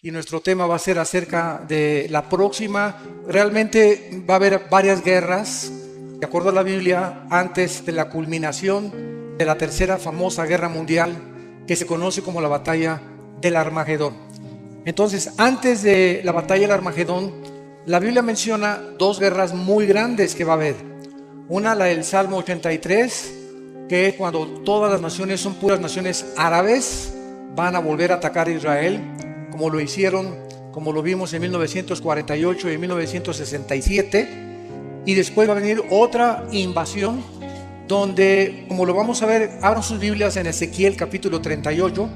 y nuestro tema va a ser acerca de la próxima. Realmente va a haber varias guerras, de acuerdo a la Biblia, antes de la culminación de la tercera famosa guerra mundial, que se conoce como la batalla del Armagedón. Entonces, antes de la batalla del Armagedón, la Biblia menciona dos guerras muy grandes que va a haber. Una, la del Salmo 83, que es cuando todas las naciones, son puras naciones árabes, van a volver a atacar a Israel, como lo hicieron, como lo vimos en 1948 y en 1967. Y después va a venir otra invasión, donde, como lo vamos a ver, abran sus Biblias en Ezequiel capítulo 38.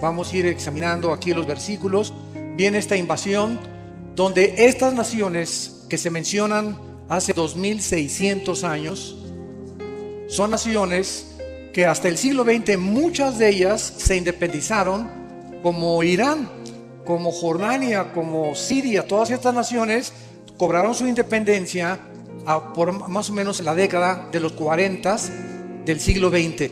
Vamos a ir examinando aquí los versículos. Viene esta invasión, donde estas naciones que se mencionan hace 2600 años, son naciones que hasta el siglo XX muchas de ellas se independizaron, como Irán, como Jordania, como Siria. Todas estas naciones cobraron su independencia por más o menos en la década de los 40 del siglo XX.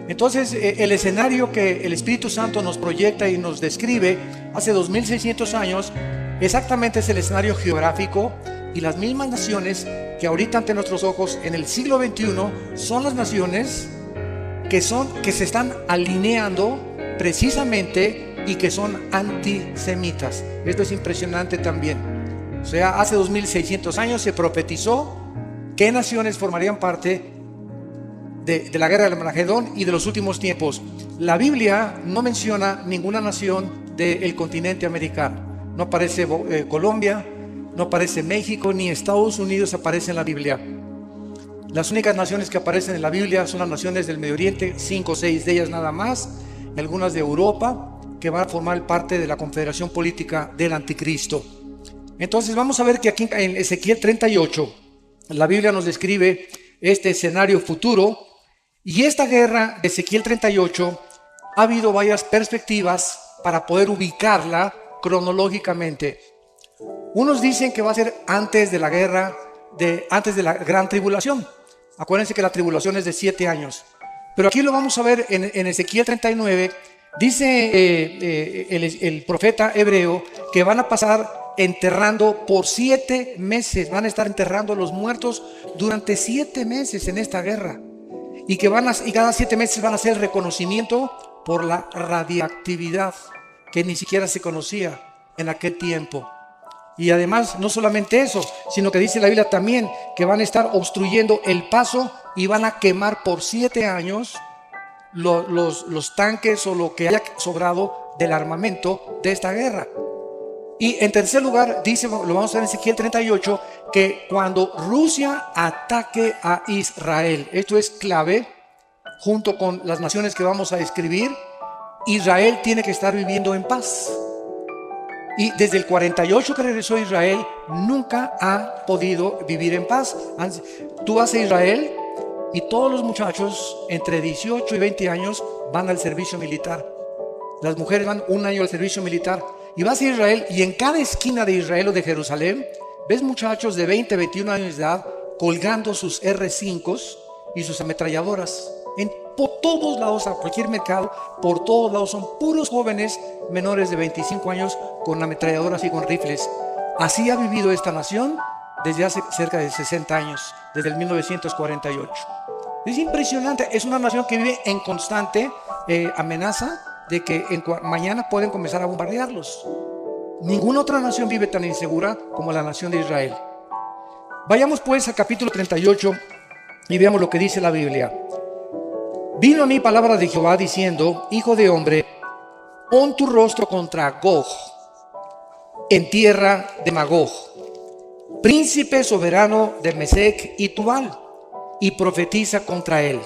Entonces, el escenario que el Espíritu Santo nos proyecta y nos describe hace 2600 años, exactamente es el escenario geográfico, y las mismas naciones que ahorita ante nuestros ojos en el siglo XXI son las naciones que se están alineando precisamente y que son antisemitas. Esto es impresionante también. O sea, hace 2600 años se profetizó qué naciones formarían parte de la guerra del Armagedón y de los últimos tiempos. La Biblia no menciona ninguna nación del continente americano. No aparece Colombia, no aparece México, ni Estados Unidos aparece en la Biblia. Las únicas naciones que aparecen en la Biblia son las naciones del Medio Oriente, 5 o 6 de ellas nada más, y algunas de Europa, que van a formar parte de la confederación política del anticristo. Entonces vamos a ver que aquí en Ezequiel 38, la Biblia nos describe este escenario futuro, y esta guerra de Ezequiel 38 ha habido varias perspectivas para poder ubicarla cronológicamente. Unos dicen que va a ser antes de la guerra, antes de la gran tribulación. Acuérdense que la tribulación es de 7 años. Pero aquí lo vamos a ver en Ezequiel 39. Dice el profeta hebreo que van a pasar enterrando por 7 meses. Van a estar enterrando a los muertos durante 7 meses en esta guerra. Y cada 7 meses van a hacer reconocimiento por la radiactividad que ni siquiera se conocía en aquel tiempo. Y además, no solamente eso, sino que dice la Biblia también que van a estar obstruyendo el paso y van a quemar por 7 años los tanques o lo que haya sobrado del armamento de esta guerra. Y en tercer lugar, dice, lo vamos a ver en Ezequiel 38, que cuando Rusia ataque a Israel, esto es clave, junto con las naciones que vamos a describir, Israel tiene que estar viviendo en paz. Y desde el 48 que regresó Israel, nunca ha podido vivir en paz. Tú vas a Israel y todos los muchachos entre 18 y 20 años van al servicio militar. Las mujeres van 1 año al servicio militar. Y vas a Israel y en cada esquina de Israel o de Jerusalén, ves muchachos de 20, 21 años de edad colgando sus R5s y sus ametralladoras. Por todos lados, a cualquier mercado, por todos lados son puros jóvenes menores de 25 años con ametralladoras y con rifles. Así ha vivido esta nación desde hace cerca de 60 años, desde el 1948. Es impresionante, es una nación que vive en constante amenaza de que mañana pueden comenzar a bombardearlos. Ninguna otra nación vive tan insegura como la nación de Israel. Vayamos pues al capítulo 38 y veamos lo que dice la Biblia. Vino a mí palabra de Jehová diciendo: Hijo de hombre, pon tu rostro contra Gog, en tierra de Magog, príncipe soberano de Mesec y Tubal, y profetiza contra él.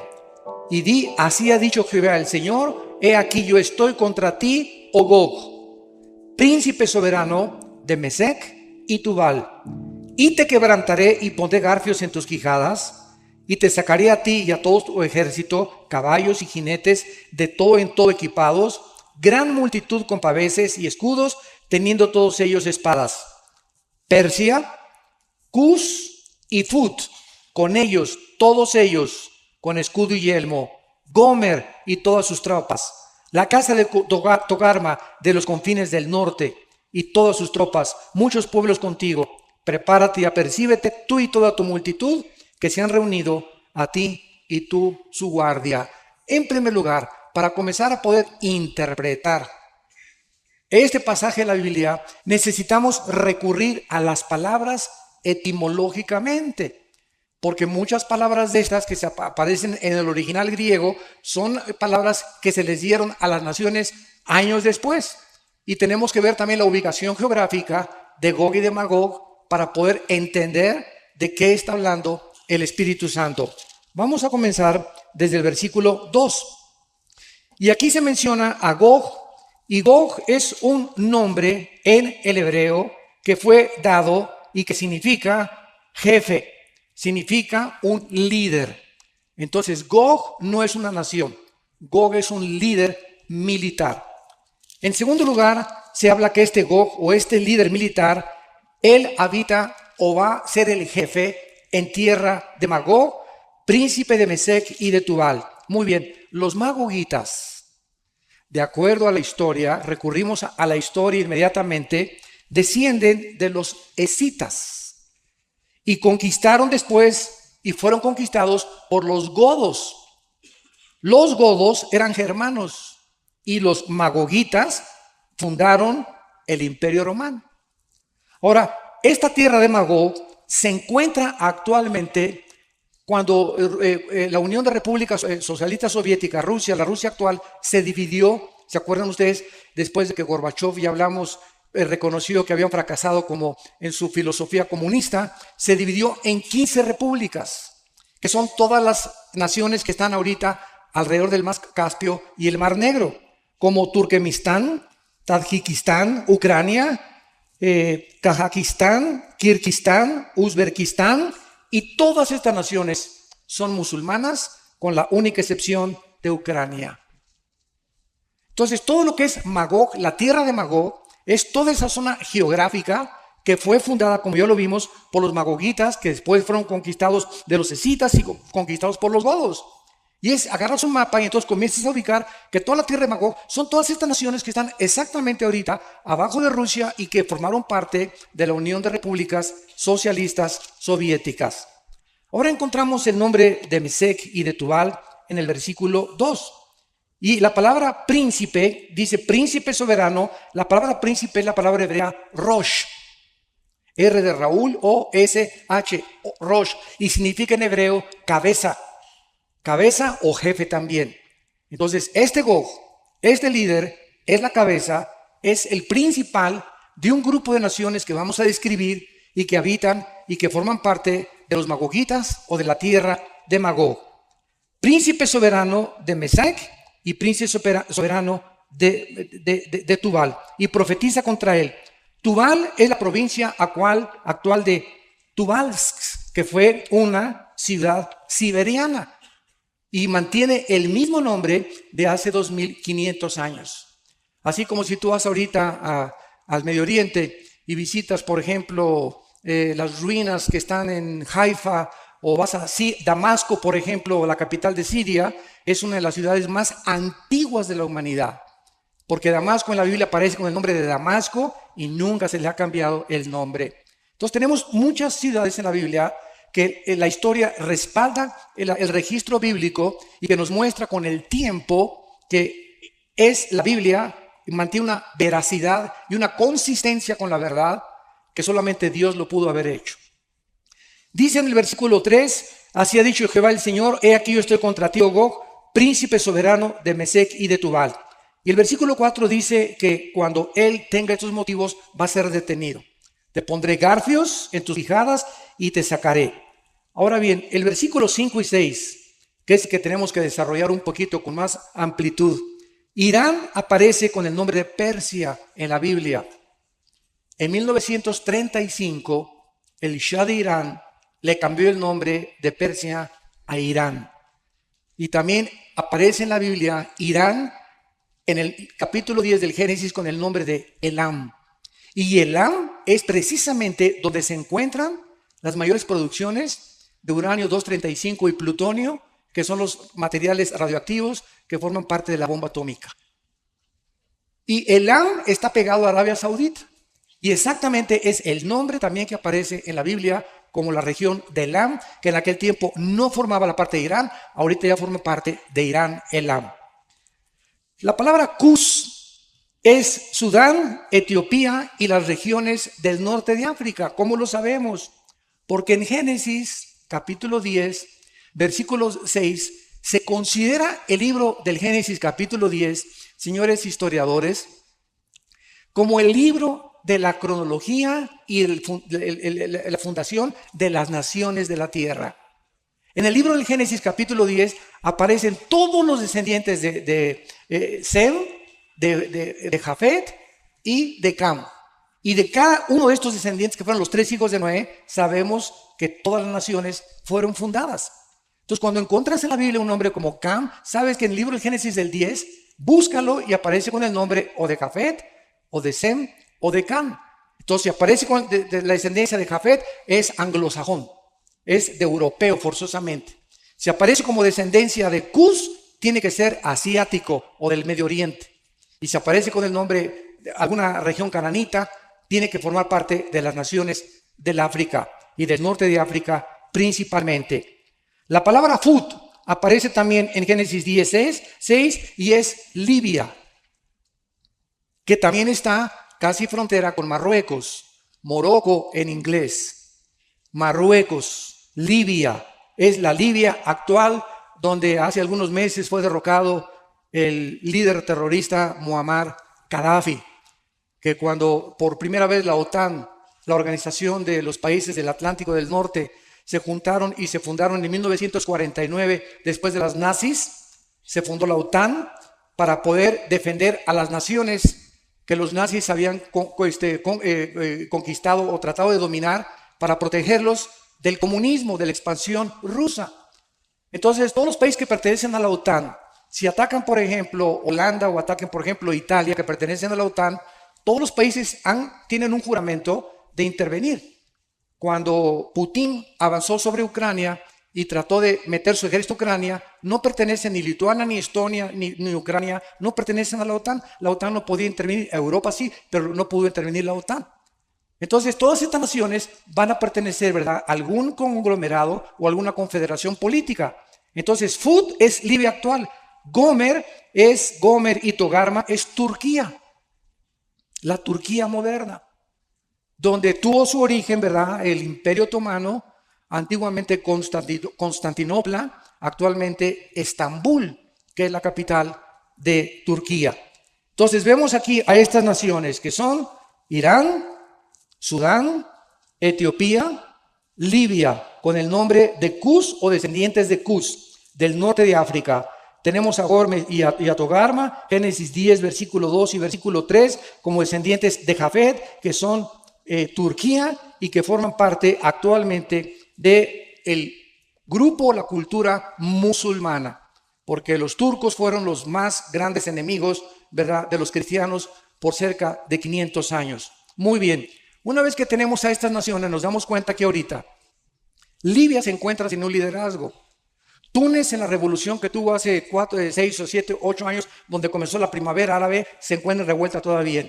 Y di: así ha dicho Jehová el Señor, he aquí yo estoy contra ti, oh Gog, príncipe soberano de Mesec y Tubal, y te quebrantaré y pondré garfios en tus quijadas, y te sacaré a ti y a todo tu ejército, caballos y jinetes, de todo en todo equipados, gran multitud con paveses y escudos, teniendo todos ellos espadas. Persia, Cus y Fut, con ellos, todos ellos, con escudo y yelmo, Gomer y todas sus tropas, la casa de Togarma de los confines del norte y todas sus tropas, muchos pueblos contigo. Prepárate y apercíbete tú y toda tu multitud que se han reunido a ti y tú su guardia. En primer lugar, para comenzar a poder interpretar este pasaje de la Biblia, necesitamos recurrir a las palabras etimológicamente, porque muchas palabras de estas que se aparecen en el original griego son palabras que se les dieron a las naciones años después. Y tenemos que ver también la ubicación geográfica de Gog y de Magog para poder entender de qué está hablando el Espíritu Santo. Vamos a comenzar desde el versículo 2. Y aquí se menciona a Gog, y Gog es un nombre en el hebreo que fue dado y que significa jefe, significa un líder. Entonces Gog no es una nación, Gog es un líder militar. En segundo lugar, se habla que este Gog o este líder militar, él habita o va a ser el jefe en tierra de Magog, príncipe de Mesec y de Tubal. Muy bien, los magogitas, de acuerdo a la historia, recurrimos a la historia inmediatamente, descienden de los escitas y conquistaron después y fueron conquistados por los godos. Los godos eran germanos y los magogitas fundaron el Imperio Romano. Ahora, esta tierra de Magog se encuentra actualmente cuando la Unión de Repúblicas Socialistas Soviéticas, Rusia, la Rusia actual, se dividió. ¿Se acuerdan ustedes? Después de que Gorbachev, ya hablamos, reconoció que habían fracasado como en su filosofía comunista, se dividió en 15 repúblicas, que son todas las naciones que están ahorita alrededor del Mar Caspio y el Mar Negro, como Turkmenistán, Tayikistán, Ucrania, Kazajistán, Kirguistán, Uzbekistán, y todas estas naciones son musulmanas, con la única excepción de Ucrania. Entonces, todo lo que es Magog, la tierra de Magog, es toda esa zona geográfica que fue fundada, como ya lo vimos, por los magogitas, que después fueron conquistados de los escitas y conquistados por los godos. Y es, agarras un mapa y entonces comienzas a ubicar que toda la tierra de Magog son todas estas naciones que están exactamente ahorita abajo de Rusia y que formaron parte de la Unión de Repúblicas Socialistas Soviéticas. Ahora encontramos el nombre de Mesec y de Tubal en el versículo 2. Y la palabra príncipe, dice príncipe soberano, la palabra príncipe es la palabra hebrea Rosh. R de Raúl, O-S-H, Rosh. Y significa en hebreo cabeza. Cabeza o jefe también. Entonces, este Gog, este líder, es la cabeza, es el principal de un grupo de naciones que vamos a describir y que habitan y que forman parte de los magogitas o de la tierra de Magog. Príncipe soberano de Mesec y príncipe soberano de Tubal. Y profetiza contra él. Tubal es la provincia actual de Tubalsk, que fue una ciudad siberiana. Y mantiene el mismo nombre de hace 2500 años. Así como si tú vas ahorita al Medio Oriente y visitas, por ejemplo, las ruinas que están en Haifa, o vas a Damasco, por ejemplo, la capital de Siria, es una de las ciudades más antiguas de la humanidad. Porque Damasco en la Biblia aparece con el nombre de Damasco y nunca se le ha cambiado el nombre. Entonces tenemos muchas ciudades en la Biblia que la historia respalda el registro bíblico y que nos muestra con el tiempo que es la Biblia, mantiene una veracidad y una consistencia con la verdad que solamente Dios lo pudo haber hecho. Dice en el versículo 3, así ha dicho Jehová el Señor, he aquí yo estoy contra ti, Gog, príncipe soberano de Mesec y de Tubal. Y el versículo 4 dice que cuando él tenga estos motivos va a ser detenido. Te pondré garfios en tus quijadas y te sacaré. Ahora bien, el versículo 5 y 6, que es el que tenemos que desarrollar un poquito con más amplitud. Irán aparece con el nombre de Persia en la Biblia. En 1935, el Shah de Irán le cambió el nombre de Persia a Irán. Y también aparece en la Biblia Irán en el capítulo 10 del Génesis con el nombre de Elam. Y Elam es precisamente donde se encuentran las mayores producciones de uranio 235 y plutonio, que son los materiales radioactivos que forman parte de la bomba atómica. Y Elam está pegado a Arabia Saudita. Y exactamente es el nombre también que aparece en la Biblia como la región de Elam, que en aquel tiempo no formaba la parte de Irán, ahorita ya forma parte de Irán, Elam. La palabra Cus es Sudán, Etiopía y las regiones del norte de África. ¿Cómo lo sabemos? Porque en Génesis capítulo 10, versículo 6, se considera el libro del Génesis capítulo 10, señores historiadores, como el libro de la cronología y la fundación de las naciones de la tierra. En el libro del Génesis capítulo 10 aparecen todos los descendientes de Sem, de Jafet y de Cam. Y de cada uno de estos descendientes, que fueron los 3 hijos de Noé, sabemos que todas las naciones fueron fundadas. Entonces, cuando encuentras en la Biblia un nombre como Cam, sabes que en el libro del Génesis del 10, búscalo y aparece con el nombre o de Jafet, o de Sem, o de Cam. Entonces, si aparece con de la descendencia de Jafet, es anglosajón, es de europeo forzosamente. Si aparece como descendencia de Cus, tiene que ser asiático o del Medio Oriente. Y si aparece con el nombre de alguna región cananita, tiene que formar parte de las naciones del África y del norte de África principalmente. La palabra Fut aparece también en Génesis 16 y es Libia, que también está casi frontera con Marruecos, Morocco en inglés. Marruecos, Libia, es la Libia actual donde hace algunos meses fue derrocado el líder terrorista Muammar Gaddafi, que cuando por primera vez la OTAN, la Organización de los Países del Atlántico del Norte, se juntaron y se fundaron en 1949, después de las nazis, se fundó la OTAN para poder defender a las naciones que los nazis habían conquistado o tratado de dominar, para protegerlos del comunismo, de la expansión rusa. Entonces, todos los países que pertenecen a la OTAN, si atacan, por ejemplo, Holanda o ataquen, por ejemplo, Italia, que pertenecen a la OTAN, todos los países tienen un juramento de intervenir. Cuando Putin avanzó sobre Ucrania y trató de meter su ejército a Ucrania, no pertenecen ni Lituania, ni Estonia, ni Ucrania, no pertenecen a la OTAN. La OTAN no podía intervenir, Europa sí, pero no pudo intervenir la OTAN. Entonces, todas estas naciones van a pertenecer, ¿verdad?, a algún conglomerado o alguna confederación política. Entonces, Fut es Libia actual. Gomer y Togarma es Turquía, la Turquía moderna, donde tuvo su origen, ¿verdad?, el Imperio Otomano, antiguamente Constantinopla, actualmente Estambul, que es la capital de Turquía. Entonces vemos aquí a estas naciones que son Irán, Sudán, Etiopía, Libia, con el nombre de Cus o descendientes de Cus, del norte de África. Tenemos a Gomer y a Togarma, Génesis 10, versículo 2 y versículo 3, como descendientes de Jafet, que son Turquía y que forman parte actualmente del grupo, la cultura musulmana, porque los turcos fueron los más grandes enemigos, ¿verdad?, de los cristianos por cerca de 500 años. Muy bien, una vez que tenemos a estas naciones, nos damos cuenta que ahorita Libia se encuentra sin un liderazgo. Túnez, en la revolución que tuvo hace 6 o 7, 8 años, donde comenzó la primavera árabe, se encuentra revuelta todavía.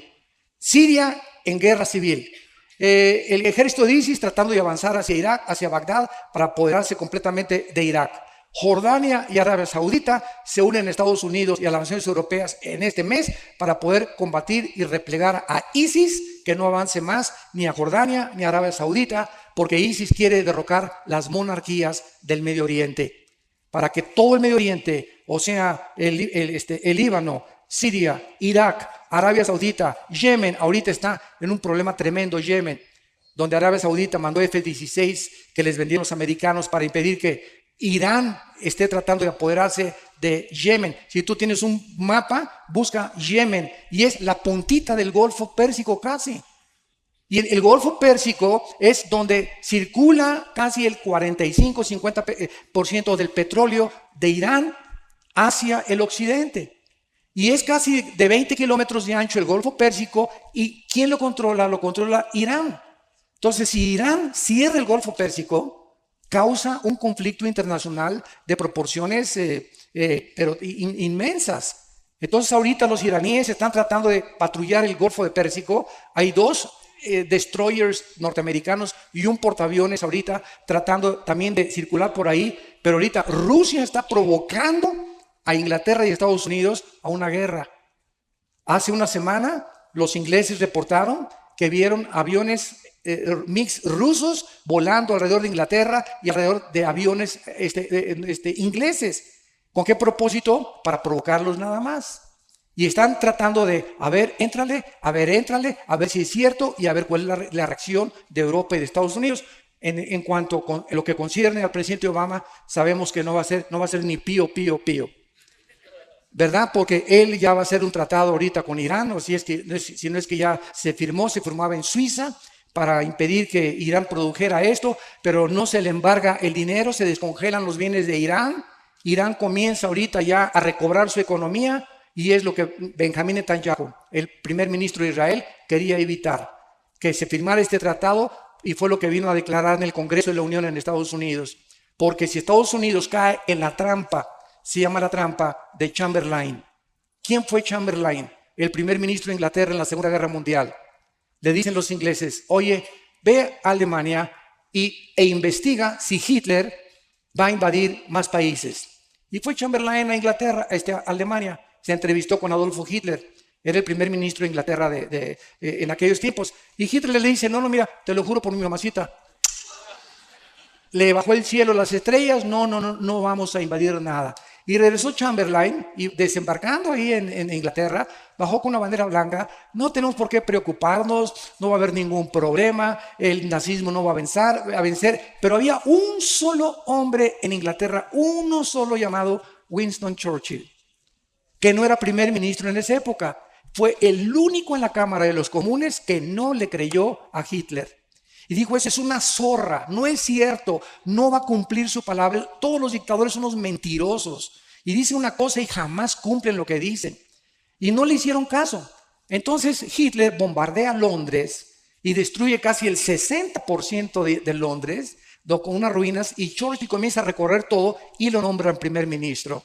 Siria en guerra civil. El ejército de ISIS tratando de avanzar hacia Irak, hacia Bagdad, para apoderarse completamente de Irak. Jordania y Arabia Saudita se unen a Estados Unidos y a las naciones europeas en este mes para poder combatir y replegar a ISIS, que no avance más ni a Jordania ni a Arabia Saudita, porque ISIS quiere derrocar las monarquías del Medio Oriente, para que todo el Medio Oriente, o sea, el Líbano, Siria, Irak, Arabia Saudita, Yemen, ahorita está en un problema tremendo Yemen, donde Arabia Saudita mandó F-16 que les vendieron los americanos para impedir que Irán esté tratando de apoderarse de Yemen. Si tú tienes un mapa, busca Yemen y es la puntita del Golfo Pérsico casi. Y el Golfo Pérsico es donde circula casi el 45-50% del petróleo de Irán hacia el occidente. Y es casi de 20 kilómetros de ancho el Golfo Pérsico. ¿Y quién lo controla? Lo controla Irán. Entonces, si Irán cierra el Golfo Pérsico, causa un conflicto internacional de proporciones pero inmensas. Entonces ahorita los iraníes están tratando de patrullar el Golfo de Pérsico. Hay dos destroyers norteamericanos y un portaaviones ahorita tratando también de circular por ahí. Pero ahorita Rusia está provocando a Inglaterra y Estados Unidos a una guerra. Hace una semana los ingleses reportaron que vieron aviones mix rusos volando alrededor de Inglaterra y alrededor de aviones ingleses. ¿Con qué propósito? Para provocarlos nada más. Y están tratando de, a ver, éntrale, a ver si es cierto y a ver cuál es la reacción de Europa y de Estados Unidos. En cuanto a lo que concierne al presidente Obama, sabemos que no va a ser ni pío, ¿verdad? Porque él ya va a hacer un tratado ahorita con Irán, o si no es que ya se firmaba en Suiza para impedir que Irán produjera esto, pero no se le embarga el dinero, se descongelan los bienes de Irán. Irán comienza ahorita ya a recobrar su economía y es lo que Benjamín Netanyahu, el primer ministro de Israel, quería evitar, que se firmara este tratado, y fue lo que vino a declarar en el Congreso de la Unión en Estados Unidos. Porque si Estados Unidos cae en la trampa, se llama la trampa de Chamberlain. ¿Quién fue Chamberlain? El primer ministro de Inglaterra en la Segunda Guerra Mundial. Le dicen los ingleses, oye, ve a Alemania e investiga si Hitler va a invadir más países. Y fue Chamberlain a Inglaterra, a Alemania, se entrevistó con Adolfo Hitler, era el primer ministro de Inglaterra en aquellos tiempos. Y Hitler le dice, no, mira, te lo juro por mi mamacita. Le bajó el cielo las estrellas, no vamos a invadir nada. Y regresó Chamberlain y desembarcando ahí en Inglaterra, bajó con una bandera blanca. No tenemos por qué preocuparnos, no va a haber ningún problema, el nazismo no va a vencer. Pero había un solo hombre en Inglaterra, uno solo llamado Winston Churchill, que no era primer ministro en esa época. Fue el único en la Cámara de los Comunes que no le creyó a Hitler. Y dijo, esa es una zorra, no es cierto, no va a cumplir su palabra. Todos los dictadores son unos mentirosos. Y dicen una cosa y jamás cumplen lo que dicen. Y no le hicieron caso. Entonces Hitler bombardea Londres y destruye casi el 60% de Londres con unas ruinas. Y Churchill comienza a recorrer todo y lo nombran primer ministro.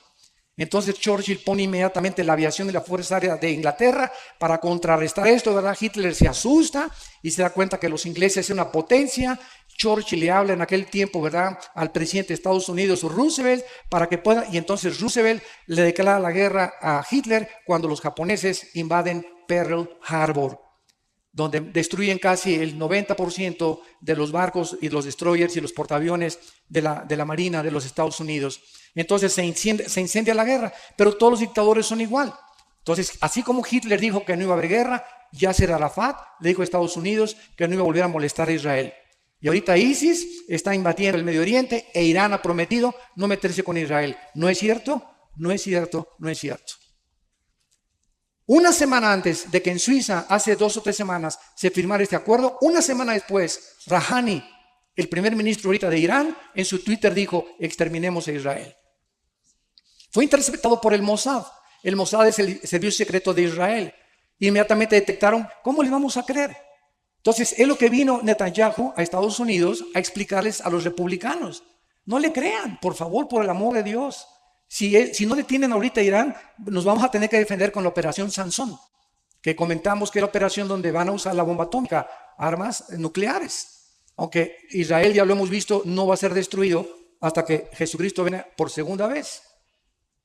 Entonces Churchill pone inmediatamente la aviación de la Fuerza Aérea de Inglaterra para contrarrestar esto, ¿verdad? Hitler se asusta y se da cuenta que los ingleses son una potencia. Churchill le habla en aquel tiempo, ¿verdad?, al presidente de Estados Unidos, Roosevelt, para que pueda, y entonces Roosevelt le declara la guerra a Hitler cuando los japoneses invaden Pearl Harbor, donde destruyen casi el 90% de los barcos y los destroyers y los portaaviones de la Marina de los Estados Unidos. Entonces se incendia la guerra, pero todos los dictadores son igual. Entonces, así como Hitler dijo que no iba a haber guerra, Yasser Arafat le dijo a Estados Unidos que no iba a volver a molestar a Israel. Y ahorita ISIS está invadiendo el Medio Oriente e Irán ha prometido no meterse con Israel. ¿No es cierto? No es cierto, no es cierto. Una semana antes de que en Suiza, hace 2 o 3 semanas, se firmara este acuerdo, una semana después, Rouhani, el primer ministro ahorita de Irán, en su Twitter dijo, exterminemos a Israel. Fue interceptado por el Mossad. El Mossad es el servicio secreto de Israel. Inmediatamente detectaron, ¿cómo le vamos a creer? Entonces, es lo que vino Netanyahu a Estados Unidos a explicarles a los republicanos. No le crean, por favor, por el amor de Dios. Si no detienen ahorita a Irán, nos vamos a tener que defender con la operación Sansón, que comentamos que es la operación donde van a usar la bomba atómica, armas nucleares. Aunque Israel, ya lo hemos visto, no va a ser destruido hasta que Jesucristo venga por segunda vez.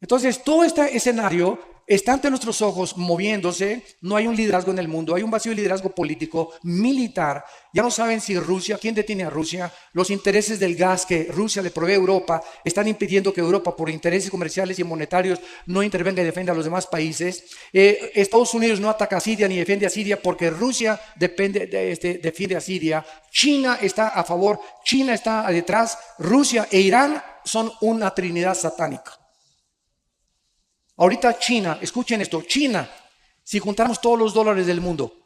Entonces, todo este escenario está ante nuestros ojos moviéndose. No hay un liderazgo en el mundo, hay un vacío de liderazgo político, militar. Ya no saben si Rusia, quién detiene a Rusia. Los intereses del gas que Rusia le provee a Europa están impidiendo que Europa, por intereses comerciales y monetarios, no intervenga y defienda a los demás países. Estados Unidos no ataca a Siria ni defiende a Siria porque Rusia defiende a Siria. China está a favor, China está detrás. Rusia e Irán son una trinidad satánica. Ahorita China, escuchen esto, China, si juntamos todos los dólares del mundo,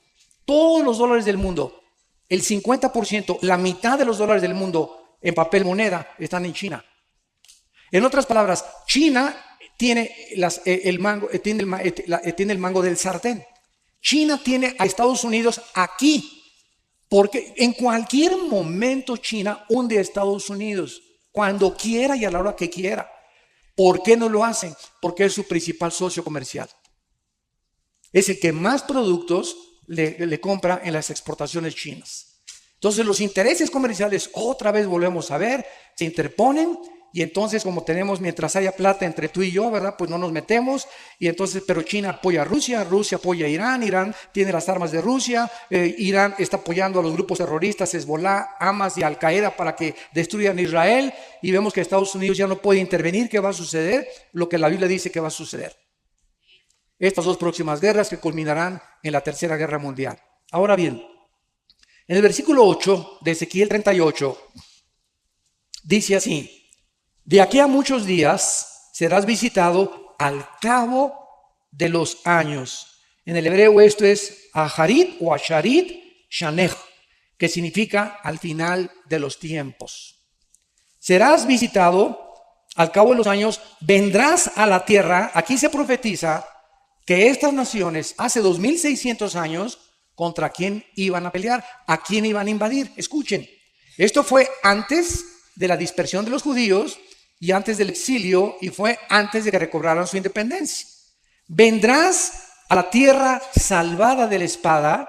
el 50%, la mitad de los dólares del mundo en papel moneda están en China. En otras palabras, China tiene el mango del sartén. China tiene a Estados Unidos aquí, porque en cualquier momento China hunde a Estados Unidos, cuando quiera y a la hora que quiera. ¿Por qué no lo hacen? Porque es su principal socio comercial. Es el que más productos le compra en las exportaciones chinas. Entonces los intereses comerciales otra vez volvemos a ver, se interponen y entonces como tenemos, mientras haya plata entre tú y yo, ¿verdad? Pues no nos metemos y entonces, pero China apoya a Rusia, Rusia apoya a Irán, Irán tiene las armas de Rusia, Irán está apoyando a los grupos terroristas, Hezbollah, Hamas y Al Qaeda para que destruyan Israel y vemos que Estados Unidos ya no puede intervenir. ¿Qué va a suceder? Lo que la Biblia dice que va a suceder. Estas dos próximas guerras que culminarán en la Tercera Guerra Mundial. Ahora bien, en el versículo 8 de Ezequiel 38 dice así: de aquí a muchos días serás visitado al cabo de los años. En el hebreo esto es Aharit o Asharit Shanech, que significa al final de los tiempos. Serás visitado al cabo de los años, vendrás a la tierra. Aquí se profetiza que estas naciones hace 2600 años, ¿contra quién iban a pelear? ¿A quién iban a invadir? Escuchen, esto fue antes de la dispersión de los judíos y antes del exilio, y fue antes de que recobraran su independencia. Vendrás a la tierra salvada de la espada,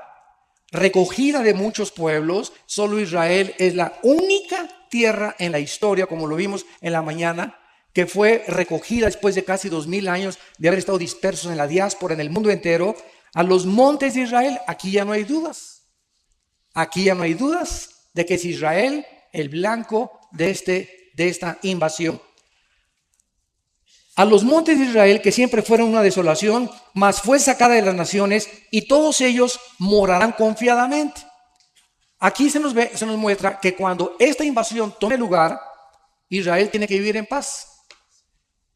recogida de muchos pueblos. Solo Israel es la única tierra en la historia, como lo vimos en la mañana, que fue recogida después de casi 2000 años de haber estado dispersos en la diáspora, en el mundo entero, a los montes de Israel. Aquí ya no hay dudas. Aquí ya no hay dudas de que es Israel el blanco de esta invasión. A los montes de Israel, que siempre fueron una desolación, mas fue sacada de las naciones, y todos ellos morarán confiadamente. Aquí se nos muestra que cuando esta invasión tome lugar, Israel tiene que vivir en paz.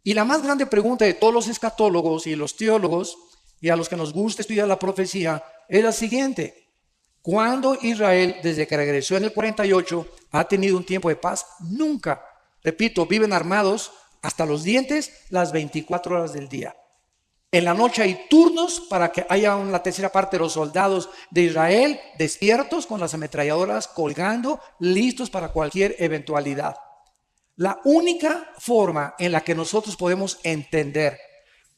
Y la más grande pregunta de todos los escatólogos y los teólogos, y a los que nos gusta estudiar la profecía, es la siguiente: ¿cuándo Israel, desde que regresó en el 48, ha tenido un tiempo de paz? Nunca. Repito, viven armados hasta los dientes las 24 horas del día. En la noche hay turnos para que haya la tercera parte de los soldados de Israel despiertos con las ametralladoras colgando, listos para cualquier eventualidad. La única forma en la que nosotros podemos entender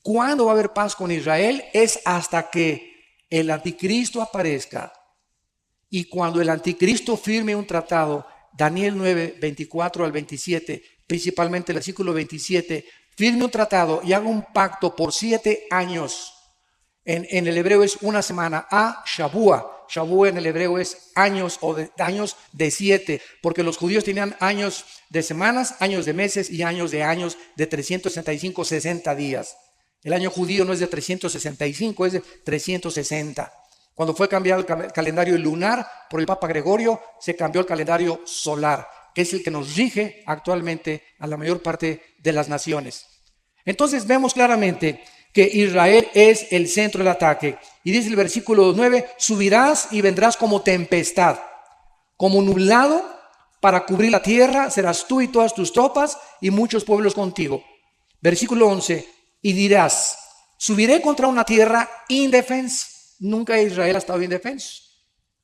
cuándo va a haber paz con Israel es hasta que el anticristo aparezca. Y cuando el anticristo firme un tratado, Daniel 9, 24 al 27, principalmente el versículo 27, firme un tratado y haga un pacto por 7 años. En el hebreo es una semana, a Shavua. Shavua en el hebreo es años o años de 7, porque los judíos tenían años de semanas, años de meses y años de 365, 60 días. El año judío no es de 365, es de 360. Cuando fue cambiado el calendario lunar por el Papa Gregorio, se cambió el calendario solar, que es el que nos rige actualmente a la mayor parte de las naciones. Entonces vemos claramente que Israel es el centro del ataque. Y dice el versículo 9, subirás y vendrás como tempestad, como nublado para cubrir la tierra, serás tú y todas tus tropas y muchos pueblos contigo. Versículo 11, y dirás, subiré contra una tierra indefensa. Nunca Israel ha estado indefenso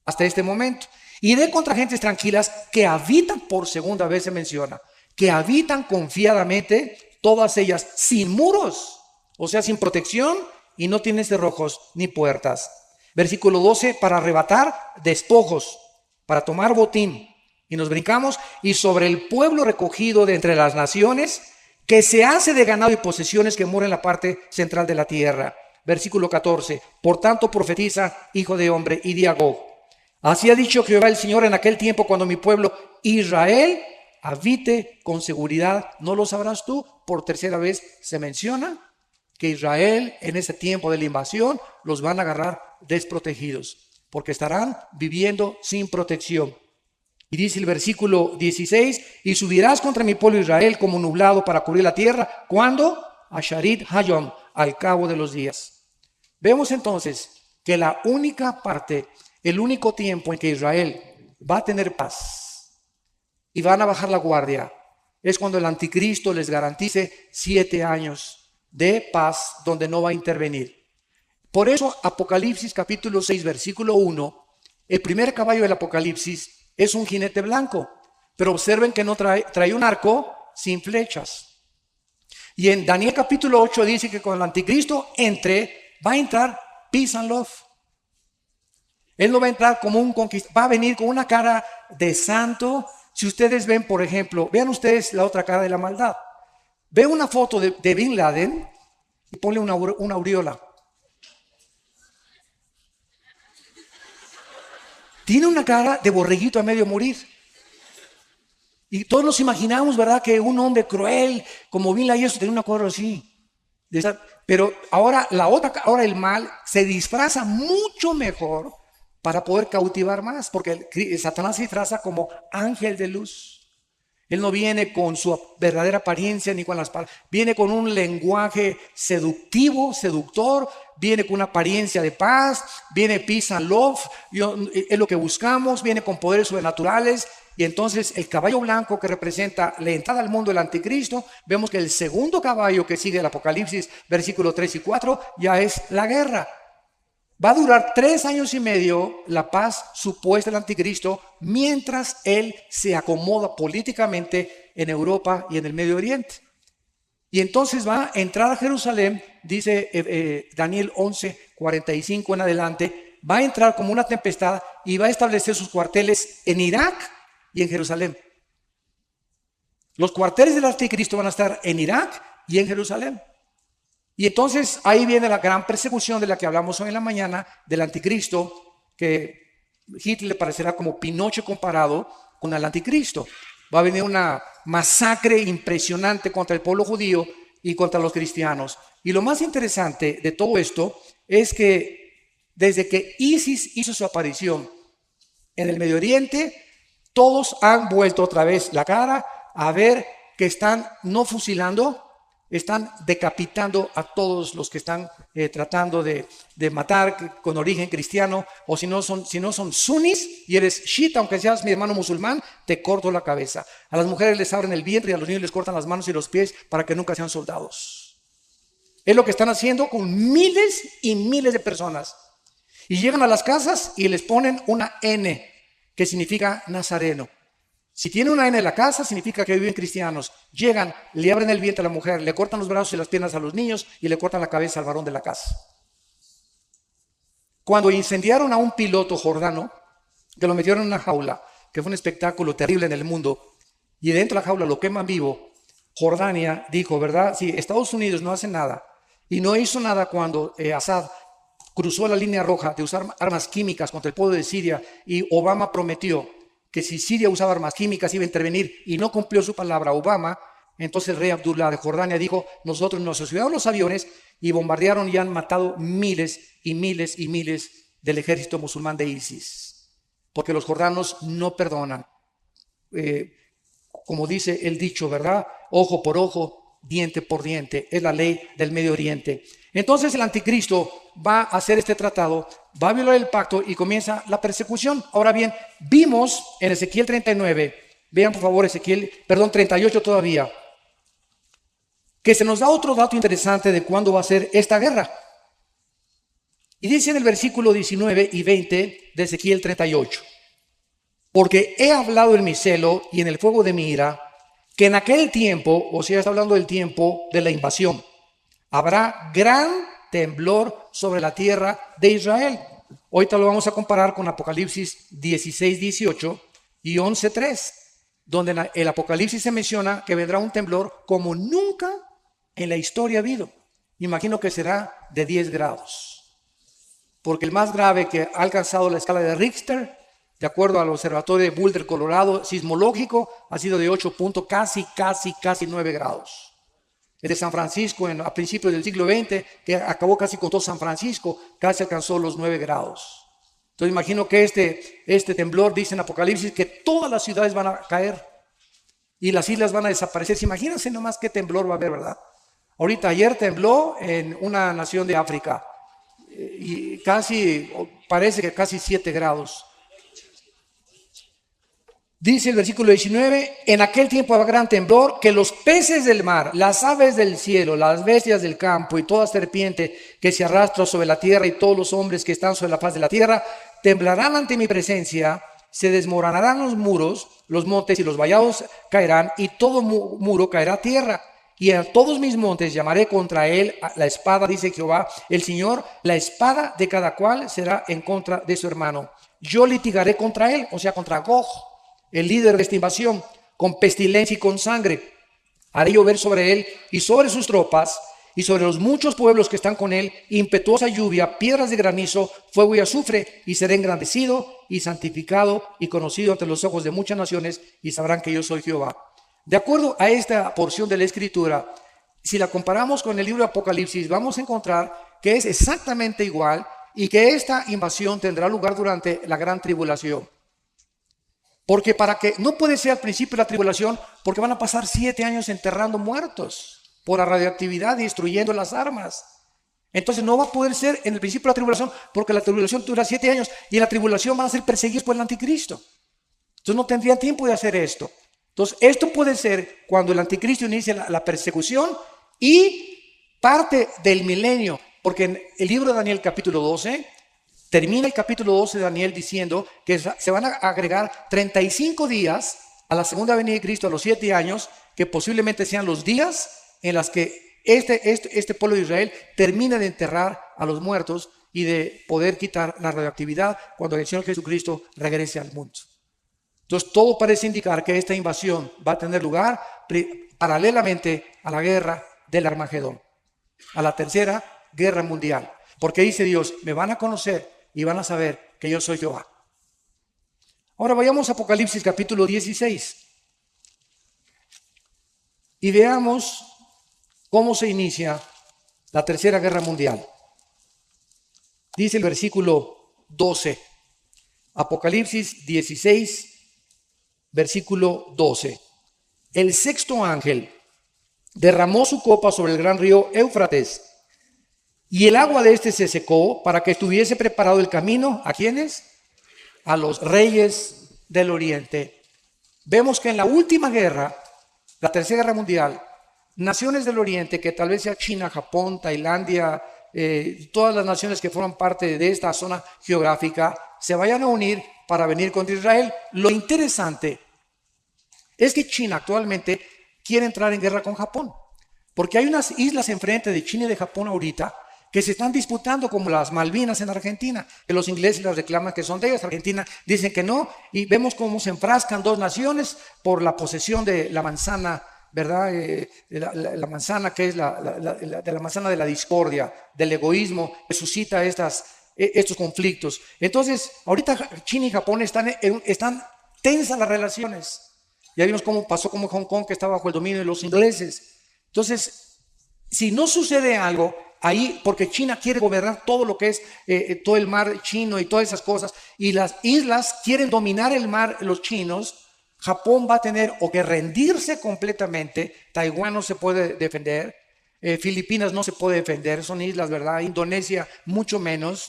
hasta este momento. Iré contra gentes tranquilas que habitan, por segunda vez se menciona, que habitan confiadamente, todas ellas sin muros, o sea, sin protección, y no tienen cerrojos ni puertas. Versículo 12, para arrebatar despojos, para tomar botín. Y nos brincamos, y sobre el pueblo recogido de entre las naciones, que se hace de ganado y posesiones que mora en la parte central de la tierra. Versículo 14, por tanto profetiza, hijo de hombre, y di a Gog, así ha dicho Jehová el Señor en aquel tiempo cuando mi pueblo Israel habite con seguridad. ¿No lo sabrás tú? Por tercera vez se menciona que Israel en ese tiempo de la invasión los van a agarrar desprotegidos, porque estarán viviendo sin protección. Y dice el versículo 16, y subirás contra mi pueblo Israel como nublado para cubrir la tierra. ¿Cuándo? Asharit Hayom, al cabo de los días. Vemos entonces que la única parte, el único tiempo en que Israel va a tener paz y van a bajar la guardia es cuando el anticristo les garantice 7 años de paz donde no va a intervenir. Por eso Apocalipsis capítulo 6 versículo 1, el primer caballo del Apocalipsis es un jinete blanco, pero observen que no trae un arco sin flechas. Y en Daniel capítulo 8 dice que cuando el anticristo entre, va a entrar peace and love. Él no va a entrar como un conquistador, va a venir con una cara de santo. Si ustedes ven, por ejemplo, vean ustedes la otra cara de la maldad. Ve una foto de Bin Laden y ponle una aureola. Tiene una cara de borreguito a medio morir. Y todos nos imaginamos, ¿verdad?, que un hombre cruel como Bin Laden tenía una cosa así. Pero ahora el mal se disfraza mucho mejor para poder cautivar más, porque Satanás se disfraza como ángel de luz. Él no viene con su verdadera apariencia ni con las palabras, viene con un lenguaje seductivo, seductor, viene con una apariencia de paz, viene peace and love, es lo que buscamos, viene con poderes sobrenaturales. Y entonces el caballo blanco, que representa la entrada al mundo del anticristo, vemos que el segundo caballo que sigue el Apocalipsis, versículos 3 y 4, ya es la guerra. Va a durar 3 años y medio la paz supuesta del anticristo, mientras él se acomoda políticamente en Europa y en el Medio Oriente. Y entonces va a entrar a Jerusalén, dice Daniel 11:45 en adelante, va a entrar como una tempestad y va a establecer sus cuarteles en Irak y en Jerusalén. Los cuarteles del anticristo van a estar en Irak y en Jerusalén. Y entonces ahí viene la gran persecución de la que hablamos hoy en la mañana, del anticristo, que Hitler le parecerá como Pinocho comparado con el anticristo. Va a venir una masacre impresionante contra el pueblo judío y contra los cristianos. Y lo más interesante de todo esto es que desde que ISIS hizo su aparición en el Medio Oriente, todos han vuelto otra vez la cara a ver que están no fusilando, están decapitando a todos los que están tratando de matar con origen cristiano, o si no son sunnis y eres shiita, aunque seas mi hermano musulmán, te corto la cabeza. A las mujeres les abren el vientre y a los niños les cortan las manos y los pies para que nunca sean soldados. Es lo que están haciendo con miles y miles de personas. Y llegan a las casas y les ponen una N, que significa nazareno. Si tiene una N en la casa, significa que viven cristianos. Llegan, le abren el vientre a la mujer, le cortan los brazos y las piernas a los niños y le cortan la cabeza al varón de la casa. Cuando incendiaron a un piloto jordano, que lo metieron en una jaula, que fue un espectáculo terrible en el mundo, y dentro de la jaula lo queman vivo, Jordania dijo, ¿verdad? Si Estados Unidos no hace nada, y no hizo nada cuando Assad cruzó la línea roja de usar armas químicas contra el pueblo de Siria, y Obama prometió que si Siria usaba armas químicas iba a intervenir y no cumplió su palabra Obama, entonces el rey Abdullah de Jordania dijo, nosotros nos subimos los aviones y bombardearon y han matado miles y miles y miles del ejército musulmán de ISIS, porque los jordanos no perdonan. Como dice el dicho, ¿verdad? Ojo por ojo, diente por diente, es la ley del Medio Oriente. Entonces el anticristo va a hacer este tratado, va a violar el pacto y comienza la persecución. Ahora bien, vimos en Ezequiel 39, vean por favor 38 todavía, que se nos da otro dato interesante de cuándo va a ser esta guerra. Y dice en el versículo 19 y 20 de Ezequiel 38, porque he hablado en mi celo y en el fuego de mi ira, que en aquel tiempo, o sea, está hablando del tiempo de la invasión, habrá gran temblor sobre la tierra de Israel. Ahorita lo vamos a comparar con Apocalipsis 16:18 y 11:3, donde en el Apocalipsis se menciona que vendrá un temblor como nunca en la historia ha habido. Imagino que será de 10 grados, porque el más grave que ha alcanzado la escala de Richter, de acuerdo al Observatorio de Boulder, Colorado, sismológico, ha sido de 8 puntos, casi 9 grados. El de San Francisco a principios del siglo XX, que acabó casi con todo San Francisco, casi alcanzó los 9 grados. Entonces imagino que este temblor, dice en Apocalipsis, que todas las ciudades van a caer y las islas van a desaparecer. Imagínense nomás qué temblor va a haber, ¿verdad? Ahorita ayer tembló en una nación de África y parece que casi 7 grados. Dice el versículo 19, en aquel tiempo habrá gran temblor, que los peces del mar, las aves del cielo, las bestias del campo y toda serpiente que se arrastra sobre la tierra y todos los hombres que están sobre la faz de la tierra, temblarán ante mi presencia, se desmoronarán los muros, los montes y los vallados caerán y todo muro caerá a tierra. y a todos mis montes llamaré contra él la espada, dice Jehová, el Señor, la espada de cada cual será en contra de su hermano. Yo litigaré contra él, o sea, contra Gog, el líder de esta invasión, con pestilencia y con sangre. Haré llover sobre él y sobre sus tropas y sobre los muchos pueblos que están con él, impetuosa lluvia, piedras de granizo, fuego y azufre, y seré engrandecido y santificado y conocido ante los ojos de muchas naciones, y sabrán que yo soy Jehová. De acuerdo a esta porción de la Escritura, si la comparamos con el libro de Apocalipsis, vamos a encontrar que es exactamente igual y que esta invasión tendrá lugar durante la gran tribulación. Porque no puede ser al principio de la tribulación, porque van a pasar 7 años enterrando muertos por la radioactividad y destruyendo las armas. Entonces no va a poder ser en el principio de la tribulación, porque la tribulación dura 7 años y en la tribulación van a ser perseguidos por el anticristo. Entonces no tendrían tiempo de hacer esto. Entonces esto puede ser cuando el anticristo inicie la persecución y parte del milenio, porque en el libro de Daniel capítulo 12, termina el capítulo 12 de Daniel diciendo que se van a agregar 35 días a la segunda venida de Cristo, a los 7 años, que posiblemente sean los días en las que este pueblo de Israel termina de enterrar a los muertos y de poder quitar la radioactividad cuando el Señor Jesucristo regrese al mundo. Entonces todo parece indicar que esta invasión va a tener lugar paralelamente a la guerra del Armagedón, a la tercera guerra mundial. Porque dice Dios, me van a conocer y van a saber que yo soy Jehová. Ahora vayamos a Apocalipsis capítulo 16 y veamos cómo se inicia la tercera guerra mundial. Dice el versículo 12, Apocalipsis 16, versículo 12. El sexto ángel derramó su copa sobre el gran río Éufrates, y el agua de este se secó para que estuviese preparado el camino. ¿A quiénes? A los reyes del oriente. Vemos que en la última guerra, la tercera guerra mundial, naciones del oriente, que tal vez sea China, Japón, Tailandia, todas las naciones que forman parte de esta zona geográfica, se vayan a unir para venir contra Israel. Lo interesante es que China actualmente quiere entrar en guerra con Japón, porque hay unas islas enfrente de China y de Japón ahorita que se están disputando, como las Malvinas en Argentina, que los ingleses las reclaman que son de ellas. Argentina dicen que no, y vemos cómo se enfrascan dos naciones por la posesión de la manzana, ¿verdad? La manzana que es de la manzana de la discordia, del egoísmo, que suscita estos conflictos. Entonces, ahorita China y Japón están tensas las relaciones. Ya vimos cómo pasó como Hong Kong, que está bajo el dominio de los ingleses. Entonces, si no sucede algo ahí, porque China quiere gobernar todo lo que es todo el mar chino y todas esas cosas, y las islas quieren dominar el mar, los chinos, Japón va a tener o que rendirse completamente. Taiwán no se puede defender, Filipinas no se puede defender, son islas, ¿verdad? Indonesia mucho menos,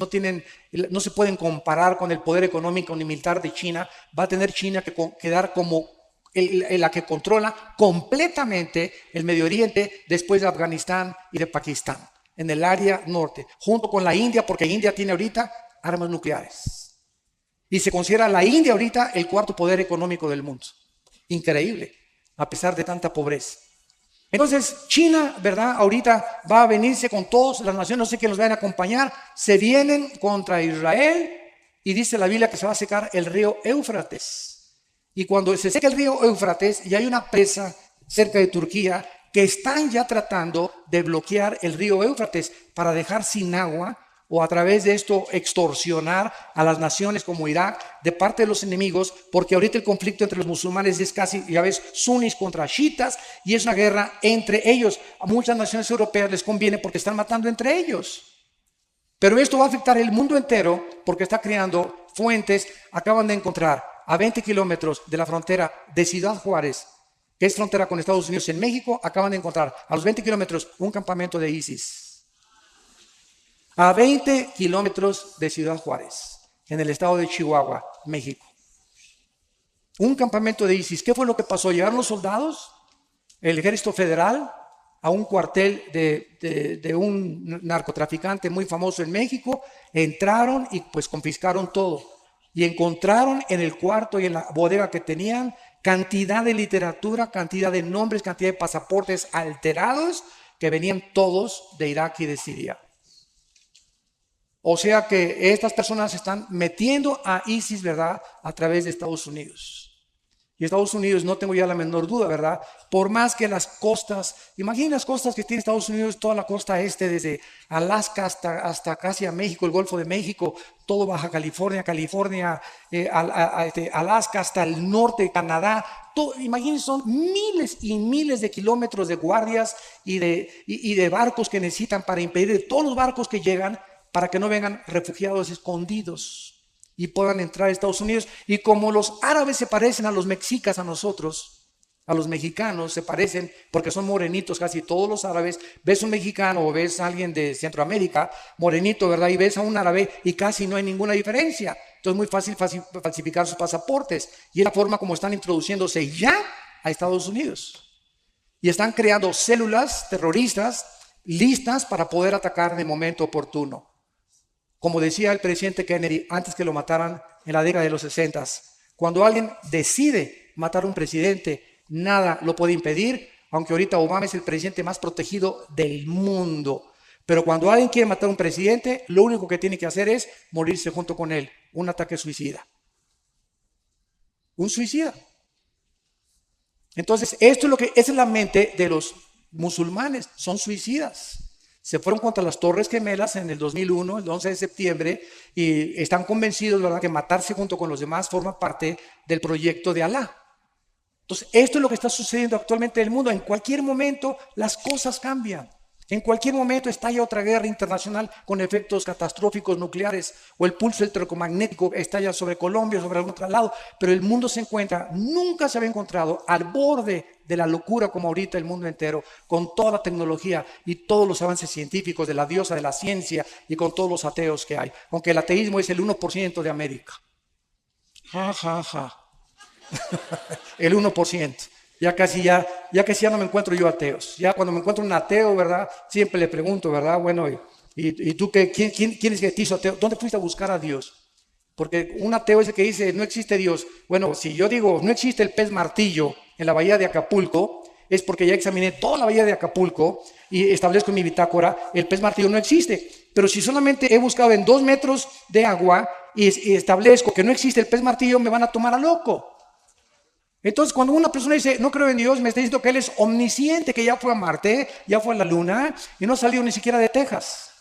no se pueden comparar con el poder económico ni militar de China. Va a tener China que quedar como la que controla completamente el Medio Oriente después de Afganistán y de Pakistán, en el área norte, junto con la India, porque India tiene ahorita armas nucleares. Y se considera la India ahorita el cuarto poder económico del mundo. Increíble, a pesar de tanta pobreza. Entonces, China, ¿verdad? Ahorita va a venirse con todas las naciones, no sé quién los van a acompañar, se vienen contra Israel y dice la Biblia que se va a secar el río Éufrates. Y cuando se seca el río Éufrates, y hay una presa cerca de Turquía que están ya tratando de bloquear el río Éufrates para dejar sin agua, o a través de esto extorsionar a las naciones como Irak de parte de los enemigos, porque ahorita el conflicto entre los musulmanes es casi, ya ves, sunis contra chiitas, y es una guerra entre ellos. A muchas naciones europeas les conviene porque están matando entre ellos. Pero esto va a afectar el mundo entero porque está creando fuentes. Acaban de encontrar a 20 kilómetros de la frontera de Ciudad Juárez, que es frontera con Estados Unidos en México, acaban de encontrar a los 20 kilómetros un campamento de ISIS. A 20 kilómetros de Ciudad Juárez, en el estado de Chihuahua, México. Un campamento de ISIS. ¿Qué fue lo que pasó? Llegaron los soldados, el ejército federal, a un cuartel de un narcotraficante muy famoso en México, entraron y pues confiscaron todo. y encontraron en el cuarto y en la bodega que tenían cantidad de literatura, cantidad de nombres, cantidad de pasaportes alterados que venían todos de Irak y de Siria. O sea que estas personas están metiendo a ISIS, ¿verdad?, a través de Estados Unidos. Y Estados Unidos, no tengo ya la menor duda, ¿verdad? Por más que las costas, imaginen las costas que tiene Estados Unidos, toda la costa este, desde Alaska hasta casi a México, el Golfo de México, todo Baja California, Alaska, hasta el norte de Canadá. Imaginen, son miles y miles de kilómetros de guardias y de barcos que necesitan para impedir de todos los barcos que llegan para que no vengan refugiados escondidos y puedan entrar a Estados Unidos. Y como los árabes se parecen a los mexicas, a nosotros, a los mexicanos se parecen, porque son morenitos casi todos los árabes. Ves un mexicano o ves a alguien de Centroamérica, morenito, ¿verdad? Y ves a un árabe y casi no hay ninguna diferencia. Entonces es muy fácil falsificar sus pasaportes. Y es la forma como están introduciéndose ya a Estados Unidos. Y están creando células terroristas listas para poder atacar de momento oportuno. Como decía el presidente Kennedy antes que lo mataran en la década de los 60, cuando alguien decide matar a un presidente, nada lo puede impedir, aunque ahorita Obama es el presidente más protegido del mundo. Pero cuando alguien quiere matar a un presidente, lo único que tiene que hacer es morirse junto con él, un ataque suicida. Un suicida. Entonces, esto es lo que es la mente de los musulmanes, son suicidas. Se fueron contra las Torres Gemelas en el 2001, el 11 de septiembre, y están convencidos, ¿verdad?, que matarse junto con los demás forma parte del proyecto de Alá. Entonces, esto es lo que está sucediendo actualmente en el mundo. En cualquier momento las cosas cambian. En cualquier momento estalla otra guerra internacional con efectos catastróficos nucleares, o el pulso electromagnético estalla sobre Colombia, sobre algún otro lado, pero el mundo se encuentra, nunca se había encontrado al borde de la locura como ahorita el mundo entero, con toda la tecnología y todos los avances científicos de la diosa de la ciencia y con todos los ateos que hay, aunque el ateísmo es el 1% de América. Ja, ja, ja. El 1%. Ya casi ya no me encuentro yo ateos. Ya cuando me encuentro un ateo, ¿verdad?, siempre le pregunto, ¿verdad? Bueno, ¿y tú qué? ¿Quién es que te hizo ateo? ¿Dónde fuiste a buscar a Dios? Porque un ateo es el que dice, no existe Dios. Bueno, si yo digo, no existe el pez martillo en la bahía de Acapulco, es porque ya examiné toda la bahía de Acapulco y establezco en mi bitácora, el pez martillo no existe. Pero si solamente he buscado en 2 metros de agua y establezco que no existe el pez martillo, me van a tomar a loco. Entonces, cuando una persona dice, no creo en Dios, me está diciendo que Él es omnisciente, que ya fue a Marte, ya fue a la Luna y no salió ni siquiera de Texas.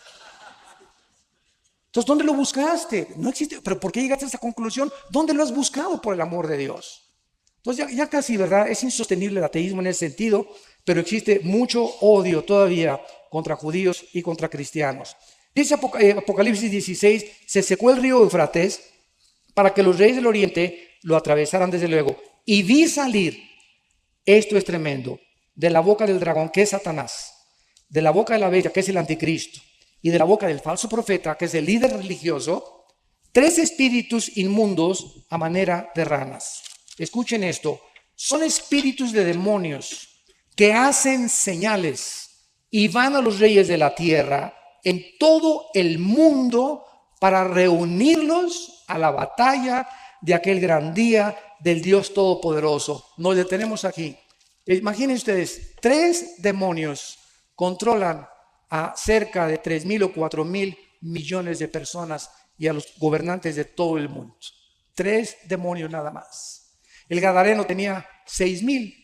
Entonces, ¿dónde lo buscaste? No existe. ¿Pero por qué llegaste a esa conclusión? ¿Dónde lo has buscado, por el amor de Dios? Entonces, ya casi, ¿verdad? Es insostenible el ateísmo en ese sentido, pero existe mucho odio todavía contra judíos y contra cristianos. Dice Apocalipsis 16, se secó el río Eufrates para que los reyes del oriente lo atravesaran desde luego. Y vi salir, esto es tremendo, de la boca del dragón, que es Satanás, de la boca de la bestia, que es el anticristo, y de la boca del falso profeta, que es el líder religioso, 3 espíritus inmundos a manera de ranas. Escuchen esto, son espíritus de demonios que hacen señales y van a los reyes de la tierra en todo el mundo para reunirlos a la batalla de aquel gran día del Dios Todopoderoso. Nos detenemos aquí. Imaginen ustedes, 3 demonios controlan a cerca de 3,000 o 4,000 millones de personas y a los gobernantes de todo el mundo. 3 demonios nada más. El Gadareno tenía 6,000,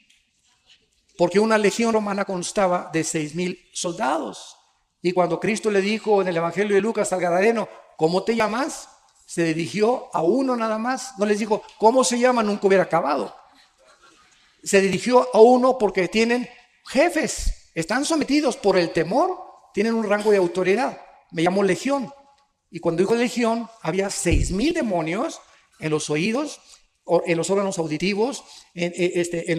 porque una legión romana constaba de 6,000 soldados. Y cuando Cristo le dijo en el Evangelio de Lucas al Gadareno, ¿cómo te llamas?, se dirigió a uno nada más. No les dijo, ¿cómo se llama? Nunca hubiera acabado. Se dirigió a uno porque tienen jefes. Están sometidos por el temor. Tienen un rango de autoridad. Me llamó legión. Y cuando dijo legión, había 6,000 demonios en los oídos, en los órganos auditivos, en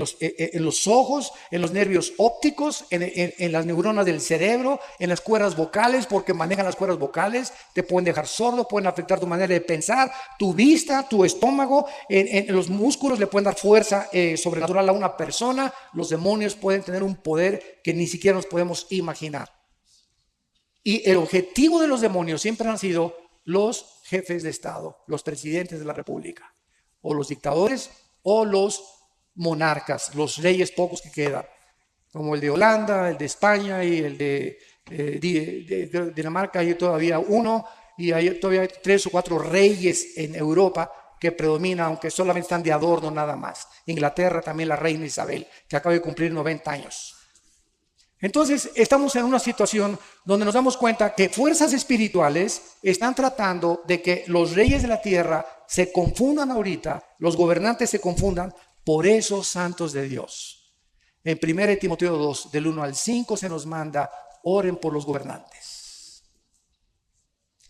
los ojos, en los nervios ópticos, en las neuronas del cerebro, en las cuerdas vocales, porque manejan las cuerdas vocales, te pueden dejar sordo, pueden afectar tu manera de pensar, tu vista, tu estómago, en los músculos le pueden dar fuerza sobrenatural a una persona. Los demonios pueden tener un poder que ni siquiera nos podemos imaginar. Y el objetivo de los demonios siempre han sido los jefes de Estado, los presidentes de la República, o los dictadores, o los monarcas, los reyes pocos que quedan, como el de Holanda, el de España y el de Dinamarca. Hay todavía uno, y hay todavía 3 o 4 reyes en Europa que predominan, aunque solamente están de adorno nada más. Inglaterra también, la reina Isabel, que acaba de cumplir 90 años. Entonces estamos en una situación donde nos damos cuenta que fuerzas espirituales están tratando de que los reyes de la tierra se confundan ahorita, los gobernantes se confundan por esos santos de Dios. En 1 Timoteo 2, del 1 al 5 se nos manda: oren por los gobernantes.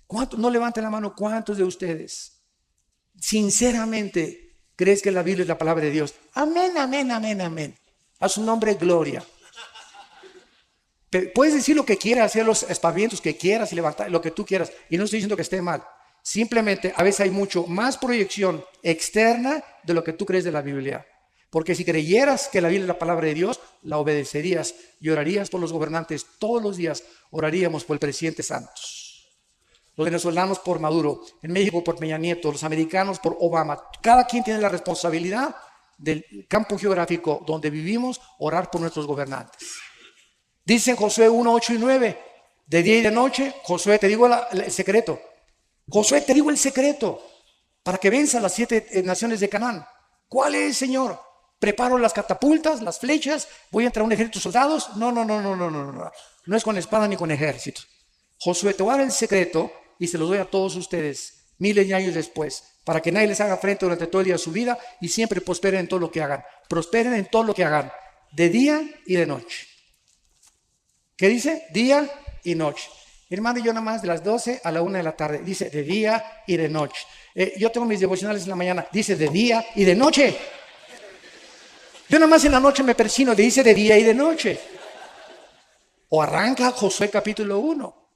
¿Cuántos? No levanten la mano, ¿cuántos de ustedes sinceramente crees que la Biblia es la palabra de Dios? Amén, amén, amén, amén. A su nombre, gloria. Puedes decir lo que quieras, hacer los espavientos que quieras y levantar lo que tú quieras, y no estoy diciendo que esté mal. Simplemente a veces hay mucho más proyección externa de lo que tú crees de la Biblia. Porque si creyeras que la Biblia es la palabra de Dios, la obedecerías y orarías por los gobernantes todos los días. Oraríamos por el presidente Santos, los venezolanos por Maduro, en México por Peña Nieto, los americanos por Obama. Cada quien tiene la responsabilidad del campo geográfico donde vivimos, orar por nuestros gobernantes. Dice en Josué 1, 8 y 9, de día y de noche: Josué, te digo el secreto. Josué, te digo el secreto para que venzas las 7 naciones de Canaán. ¿Cuál es, Señor? Preparo las catapultas, las flechas, voy a entrar a un ejército de soldados. No. No es con espada ni con ejército. Josué, te voy a dar el secreto y se lo doy a todos ustedes miles de años después, para que nadie les haga frente durante todo el día de su vida y siempre prosperen en todo lo que hagan. Prosperen en todo lo que hagan, de día y de noche. ¿Qué dice? Día y noche. Hermano, yo nada más de las 12 a la 1 de la tarde. Dice de día y de noche. Yo tengo mis devocionales en la mañana. Dice de día y de noche. Yo nada más en la noche me persino. Dice de día y de noche. O arranca Josué capítulo 1.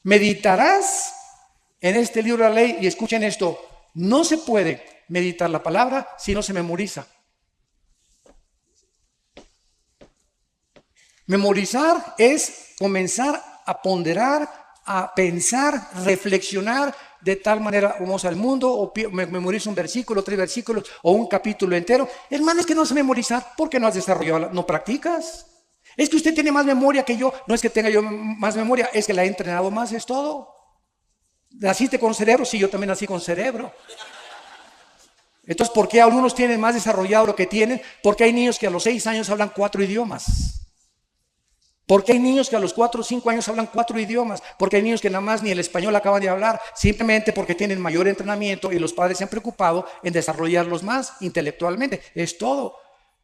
Meditarás en este libro de la ley. Y escuchen esto. No se puede meditar la palabra si no se memoriza. Memorizar es comenzar a ponderar, a pensar, reflexionar de tal manera. Vamos al mundo, o memorizo un versículo, 3 versículos, o un capítulo entero. Hermano, es que no sé memorizar. ¿Por qué no has desarrollado? ¿No practicas? Es que usted tiene más memoria que yo. No es que tenga yo más memoria, es que la he entrenado más, es todo. ¿Naciste con cerebro? Sí, yo también nací con cerebro. Entonces, ¿por qué algunos tienen más desarrollado lo que tienen? Porque hay niños que a los 6 años hablan 4 idiomas. Porque hay niños que a los 4 o 5 años hablan 4 idiomas. Porque hay niños que nada más ni el español acaban de hablar, simplemente porque tienen mayor entrenamiento y los padres se han preocupado en desarrollarlos más intelectualmente. Es todo.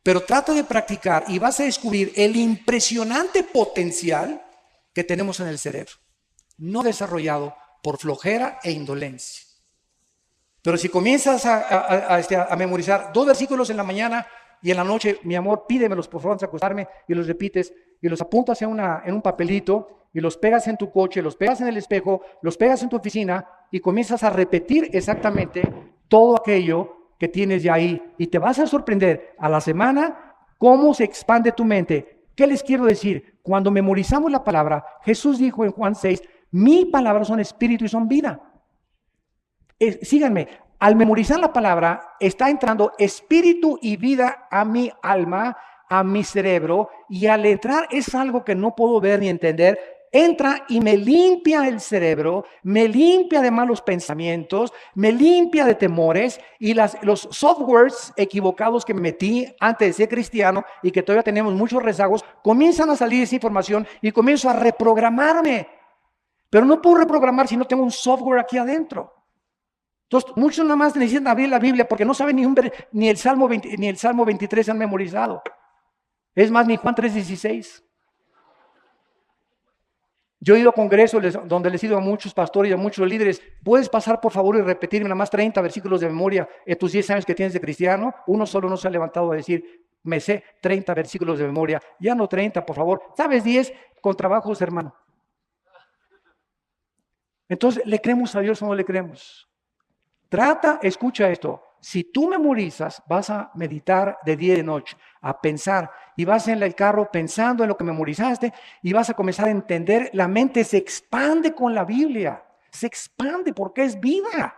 Pero trata de practicar y vas a descubrir el impresionante potencial que tenemos en el cerebro, no desarrollado por flojera e indolencia. Pero si comienzas a memorizar 2 versículos en la mañana y en la noche, mi amor, pídemelos por favor antes de acostarme, y los repites y los apuntas en un papelito y los pegas en tu coche, los pegas en el espejo, los pegas en tu oficina y comienzas a repetir exactamente todo aquello que tienes ya ahí, y te vas a sorprender a la semana cómo se expande tu mente. ¿Qué les quiero decir? Cuando memorizamos la palabra, Jesús dijo en Juan 6, mis palabras son espíritu y son vida. Síganme, al memorizar la palabra está entrando espíritu y vida a mi alma, a mi cerebro, y al entrar es algo que no puedo ver ni entender. Entra y me limpia el cerebro, me limpia de malos pensamientos, me limpia de temores, y los softwares equivocados que me metí antes de ser cristiano y que todavía tenemos muchos rezagos, comienzan a salir esa información y comienzo a reprogramarme. Pero no puedo reprogramar si no tengo un software aquí adentro. Entonces, muchos nada más necesitan abrir la Biblia porque no saben ni el Salmo 20, ni el Salmo 23 se han memorizado. Es más, ni Juan 3:16. Yo he ido a congresos donde les he ido a muchos pastores y a muchos líderes. ¿Puedes pasar por favor y repetirme nada más 30 versículos de memoria en tus 10 años que tienes de cristiano? Uno solo no se ha levantado a decir, me sé 30 versículos de memoria. Ya no 30, por favor. ¿Sabes 10? Con trabajos, hermano. Entonces, ¿le creemos a Dios o no le creemos? Escucha esto. Si tú memorizas, vas a meditar de día y de noche, a pensar, y vas en el carro pensando en lo que memorizaste, y vas a comenzar a entender, la mente se expande con la Biblia. se expande porque es vida.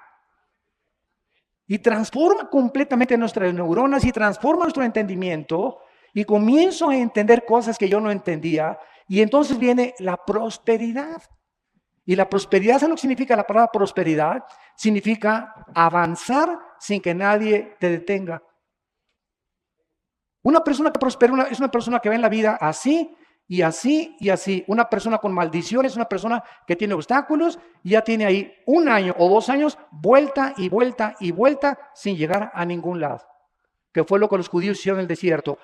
Y transforma completamente nuestras neuronas y transforma nuestro entendimiento. Y comienzo a entender cosas que yo no entendía. Y entonces viene la prosperidad. Y la prosperidad, ¿sabes lo que significa la palabra prosperidad? Significa avanzar sin que nadie te detenga. Una persona que prospera es una persona que ve en la vida así y así y así. Una persona con maldiciones, una persona que tiene obstáculos y ya tiene ahí 1 año o 2 años vuelta y vuelta y vuelta sin llegar a ningún lado. Que fue lo que los judíos hicieron en el desierto.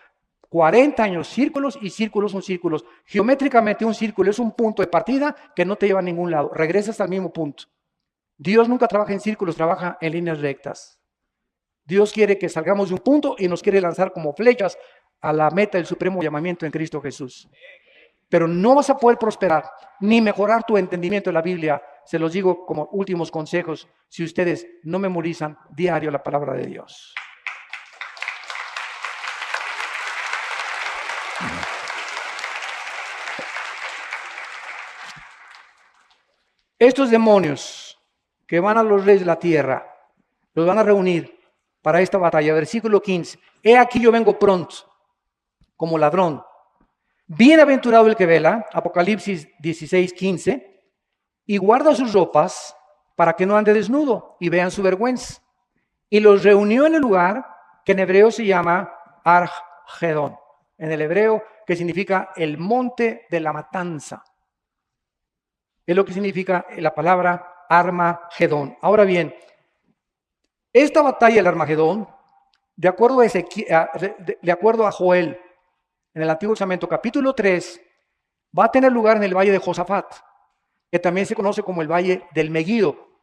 40 años, círculos y círculos son círculos. Geométricamente un círculo es un punto de partida que no te lleva a ningún lado. Regresas al mismo punto. Dios nunca trabaja en círculos, trabaja en líneas rectas. Dios quiere que salgamos de un punto y nos quiere lanzar como flechas a la meta del supremo llamamiento en Cristo Jesús. Pero no vas a poder prosperar ni mejorar tu entendimiento de la Biblia. Se los digo como últimos consejos si ustedes no memorizan diario la palabra de Dios. Estos demonios que van a los reyes de la tierra, los van a reunir para esta batalla. Versículo 15. He aquí yo vengo pronto, como ladrón. Bienaventurado el que vela, Apocalipsis 16, 15, y guarda sus ropas para que no ande desnudo y vean su vergüenza. Y los reunió en el lugar que en hebreo se llama Argedón. En el hebreo que significa el monte de la matanza. Es lo que significa la palabra Armagedón. Ahora bien, esta batalla del Armagedón, de acuerdo a Joel, en el Antiguo Testamento, capítulo 3, va a tener lugar en el valle de Josafat, que también se conoce como el valle del Meguido.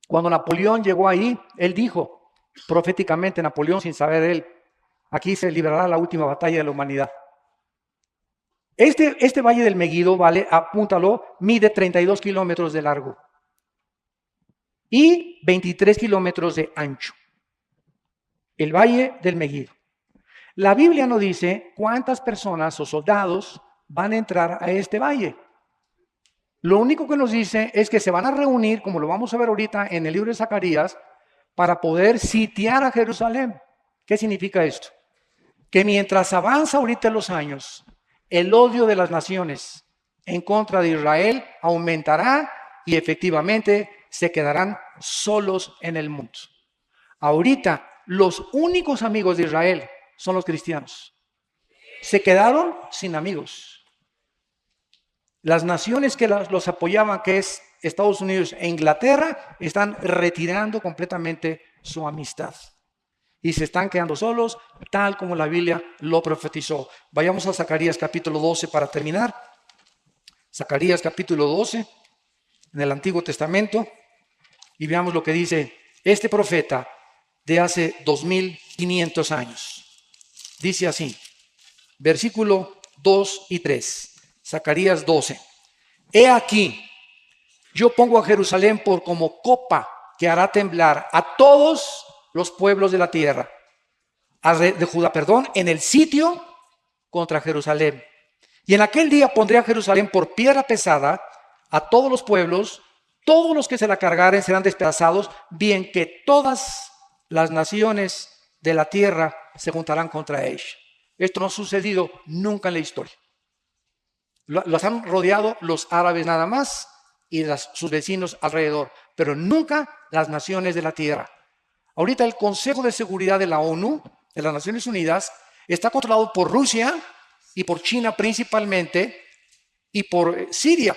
Cuando Napoleón llegó ahí, él dijo, proféticamente Napoleón, sin saber él, aquí se librará la última batalla de la humanidad. Este valle del Meguido, vale, apúntalo, mide 32 kilómetros de largo y 23 kilómetros de ancho. El valle del Meguido. La Biblia no dice cuántas personas o soldados van a entrar a este valle. Lo único que nos dice es que se van a reunir, como lo vamos a ver ahorita en el libro de Zacarías, para poder sitiar a Jerusalén. ¿Qué significa esto? Que mientras avanza ahorita los años, el odio de las naciones en contra de Israel aumentará y efectivamente se quedarán solos en el mundo. Ahorita los únicos amigos de Israel son los cristianos. Se quedaron sin amigos. Las naciones que los apoyaban, que es Estados Unidos e Inglaterra, están retirando completamente su amistad. Y se están quedando solos, tal como la Biblia lo profetizó. Vayamos a Zacarías capítulo 12 para terminar. Zacarías capítulo 12, en el Antiguo Testamento. Y veamos lo que dice este profeta de hace 2500 años. Dice así, versículo 2 y 3. Zacarías 12. He aquí, yo pongo a Jerusalén por como copa que hará temblar a todos los pueblos de la tierra, de Judá, en el sitio contra Jerusalén. Y en aquel día pondré a Jerusalén por piedra pesada a todos los pueblos, todos los que se la cargaren serán despedazados, bien que todas las naciones de la tierra se juntarán contra ella. Esto no ha sucedido nunca en la historia. Los han rodeado los árabes nada más y sus vecinos alrededor, pero nunca las naciones de la tierra. Ahorita el Consejo de Seguridad de la ONU, de las Naciones Unidas, está controlado por Rusia y por China principalmente y por Siria.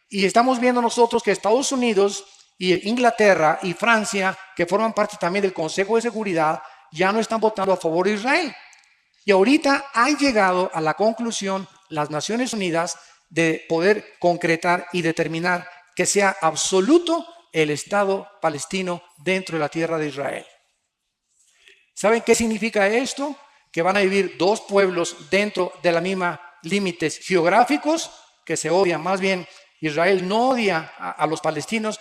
Y estamos viendo nosotros que Estados Unidos y Inglaterra y Francia, que forman parte también del Consejo de Seguridad, ya no están votando a favor de Israel. Y ahorita han llegado a la conclusión las Naciones Unidas de poder concretar y determinar que sea absoluto el Estado palestino dentro de la tierra de Israel. ¿Saben qué significa esto? Que van a vivir dos pueblos dentro de la misma límites geográficos que se odian. Más bien, Israel no odia a los palestinos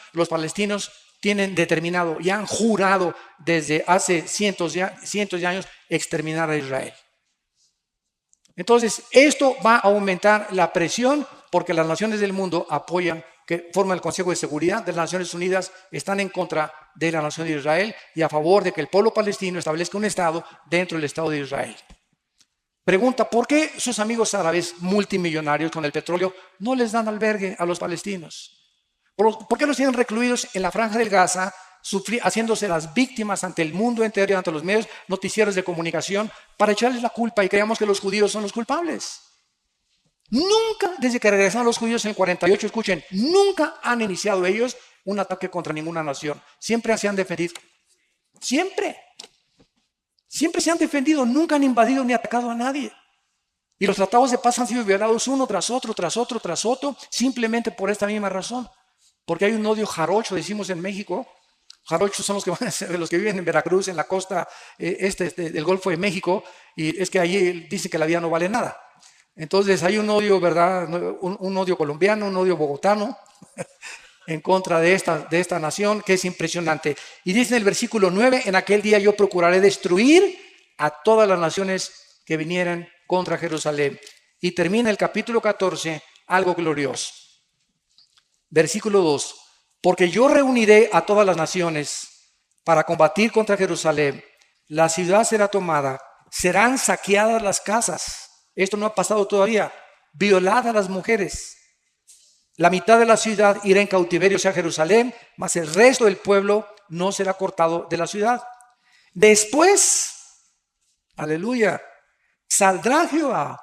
tienen determinado y han jurado desde hace cientos de años exterminar a Israel. Entonces, esto va a aumentar la presión porque las naciones del mundo apoyan que forman el Consejo de Seguridad de las Naciones Unidas están en contra de la nación de Israel y a favor de que el pueblo palestino establezca un Estado dentro del Estado de Israel. Pregunta, ¿por qué sus amigos árabes multimillonarios con el petróleo no les dan albergue a los palestinos? ¿Por qué los tienen recluidos en la franja del Gaza, haciéndose las víctimas ante el mundo entero y ante los medios noticieros de comunicación para echarles la culpa y creamos que los judíos son los culpables? Nunca, desde que regresaron los judíos en el 48, escuchen, nunca han iniciado ellos un ataque contra ninguna nación. Siempre se han defendido. Siempre se han defendido, nunca han invadido ni atacado a nadie. Y los tratados de paz han sido violados uno tras otro, simplemente por esta misma razón. Porque hay un odio jarocho, decimos en México. Jarochos son los que viven en Veracruz, en la costa del Golfo de México, y es que allí dicen que la vida no vale nada. Entonces hay un odio, ¿verdad? Un odio colombiano, un odio bogotano en contra de esta nación, que es impresionante. Y dice en el versículo 9, en aquel día yo procuraré destruir a todas las naciones que vinieran contra Jerusalén. Y termina el capítulo 14, algo glorioso. Versículo 2, porque yo reuniré a todas las naciones para combatir contra Jerusalén. La ciudad será tomada, serán saqueadas las casas. Esto no ha pasado todavía. Violadas las mujeres. La mitad de la ciudad irá en cautiverio hacia Jerusalén, mas el resto del pueblo no será cortado de la ciudad. Después, aleluya, saldrá Jehová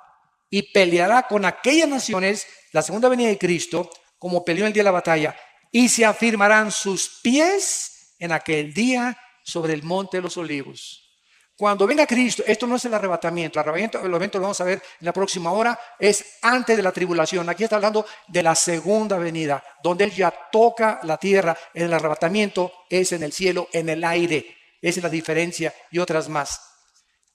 y peleará con aquellas naciones, la segunda venida de Cristo, como peleó el día de la batalla, y se afirmarán sus pies en aquel día sobre el monte de los olivos. Cuando venga Cristo, esto no es el arrebatamiento, el evento lo vamos a ver en la próxima hora, es antes de la tribulación. Aquí está hablando de la segunda venida, donde Él ya toca la tierra. En el arrebatamiento es en el cielo, en el aire. Esa es la diferencia y otras más.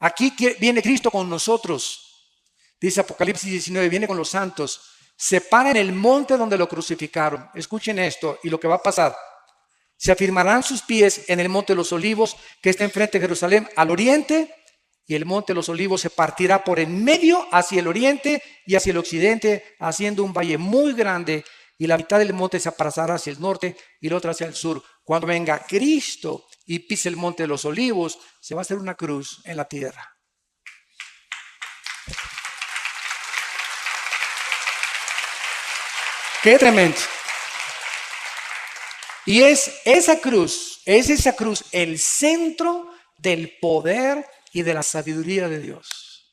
Aquí viene Cristo con nosotros. Dice Apocalipsis 19, viene con los santos. Se para en el monte donde lo crucificaron. Escuchen esto y lo que va a pasar. Se afirmarán sus pies en el monte de los olivos que está enfrente de Jerusalén al oriente, y el monte de los olivos se partirá por en medio hacia el oriente y hacia el occidente, haciendo un valle muy grande, y la mitad del monte se apartará hacia el norte y la otra hacia el sur. Cuando venga Cristo y pise el monte de los olivos, se va a hacer una cruz en la tierra. ¡Qué tremendo! Y es esa cruz el centro del poder y de la sabiduría de Dios.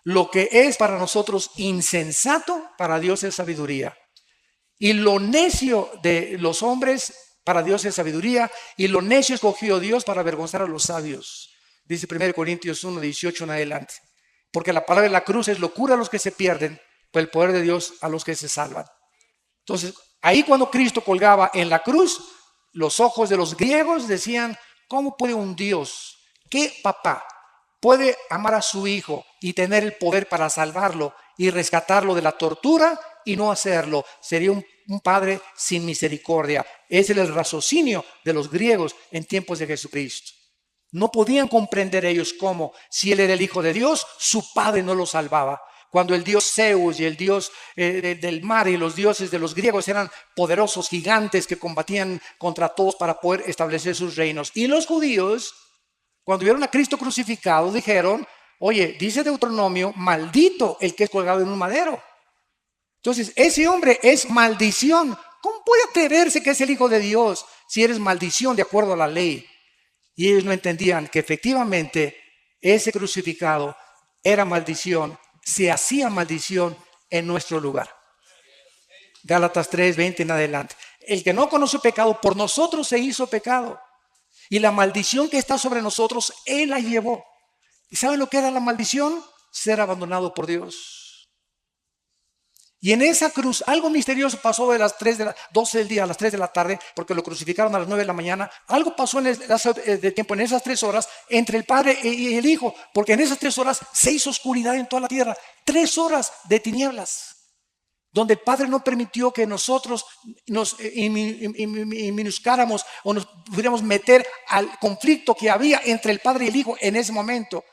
Lo que es para nosotros insensato, para Dios es sabiduría. Y lo necio de los hombres, para Dios es sabiduría. Y lo necio escogió Dios para avergonzar a los sabios. Dice 1 Corintios 1, 18 en adelante. Porque la palabra de la cruz es locura a los que se pierden, pero el poder de Dios a los que se salvan. Entonces, ahí cuando Cristo colgaba en la cruz, los ojos de los griegos decían, ¿cómo puede un Dios, qué papá, puede amar a su hijo y tener el poder para salvarlo y rescatarlo de la tortura y no hacerlo? Sería un padre sin misericordia. Ese es el raciocinio de los griegos en tiempos de Jesucristo. No podían comprender ellos cómo, si él era el hijo de Dios, su padre no lo salvaba. Cuando el dios Zeus y el dios del mar y los dioses de los griegos eran poderosos gigantes que combatían contra todos para poder establecer sus reinos. Y los judíos, cuando vieron a Cristo crucificado, dijeron, oye, dice Deuteronomio, maldito el que es colgado en un madero. Entonces, ese hombre es maldición. ¿Cómo puede atreverse que es el hijo de Dios si eres maldición de acuerdo a la ley? Y ellos no entendían que efectivamente ese crucificado era maldición. Se hacía maldición en nuestro lugar. Gálatas 3, 20 en adelante. El que no conoce pecado, por nosotros se hizo pecado. Y la maldición que está sobre nosotros, Él la llevó. ¿Y saben lo que era la maldición? Ser abandonado por Dios. Y en esa cruz, algo misterioso pasó de las 12 del día a las 3 de la tarde, porque lo crucificaron a las 9 de la mañana. Algo pasó en esas 3 horas entre el Padre y el Hijo, porque en esas 3 horas se hizo oscuridad en toda la tierra. 3 horas de tinieblas, donde el Padre no permitió que nosotros nos minuscáramos o nos pudiéramos meter al conflicto que había entre el Padre y el Hijo en ese momento.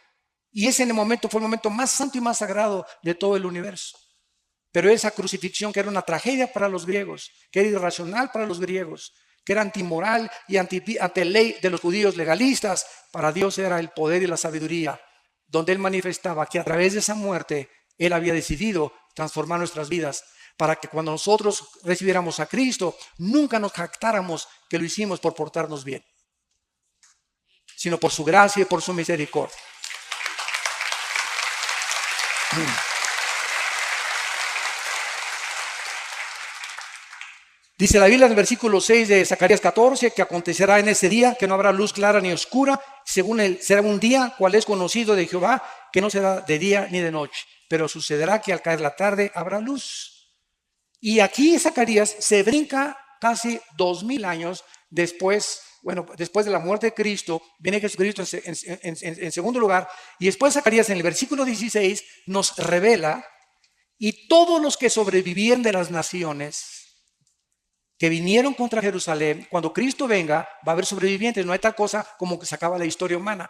Y ese momento fue el momento más santo y más sagrado de todo el universo. Pero esa crucifixión que era una tragedia para los griegos, que era irracional para los griegos, que era antimoral y ante ley de los judíos legalistas, para Dios era el poder y la sabiduría, donde Él manifestaba que a través de esa muerte Él había decidido transformar nuestras vidas, para que cuando nosotros recibiéramos a Cristo, nunca nos jactáramos que lo hicimos por portarnos bien, sino por su gracia y por su misericordia. Dice la Biblia en el versículo 6 de Zacarías 14 que acontecerá en ese día que no habrá luz clara ni oscura, según él será un día cual es conocido de Jehová, que no será de día ni de noche, pero sucederá que al caer la tarde habrá luz. Y aquí Zacarías se brinca casi 2000 años después, después de la muerte de Cristo, viene Jesucristo en segundo lugar, y después Zacarías en el versículo 16 nos revela, y todos los que sobrevivieron de las naciones que vinieron contra Jerusalén, cuando Cristo venga, va a haber sobrevivientes. No hay tal cosa como que se acaba la historia humana.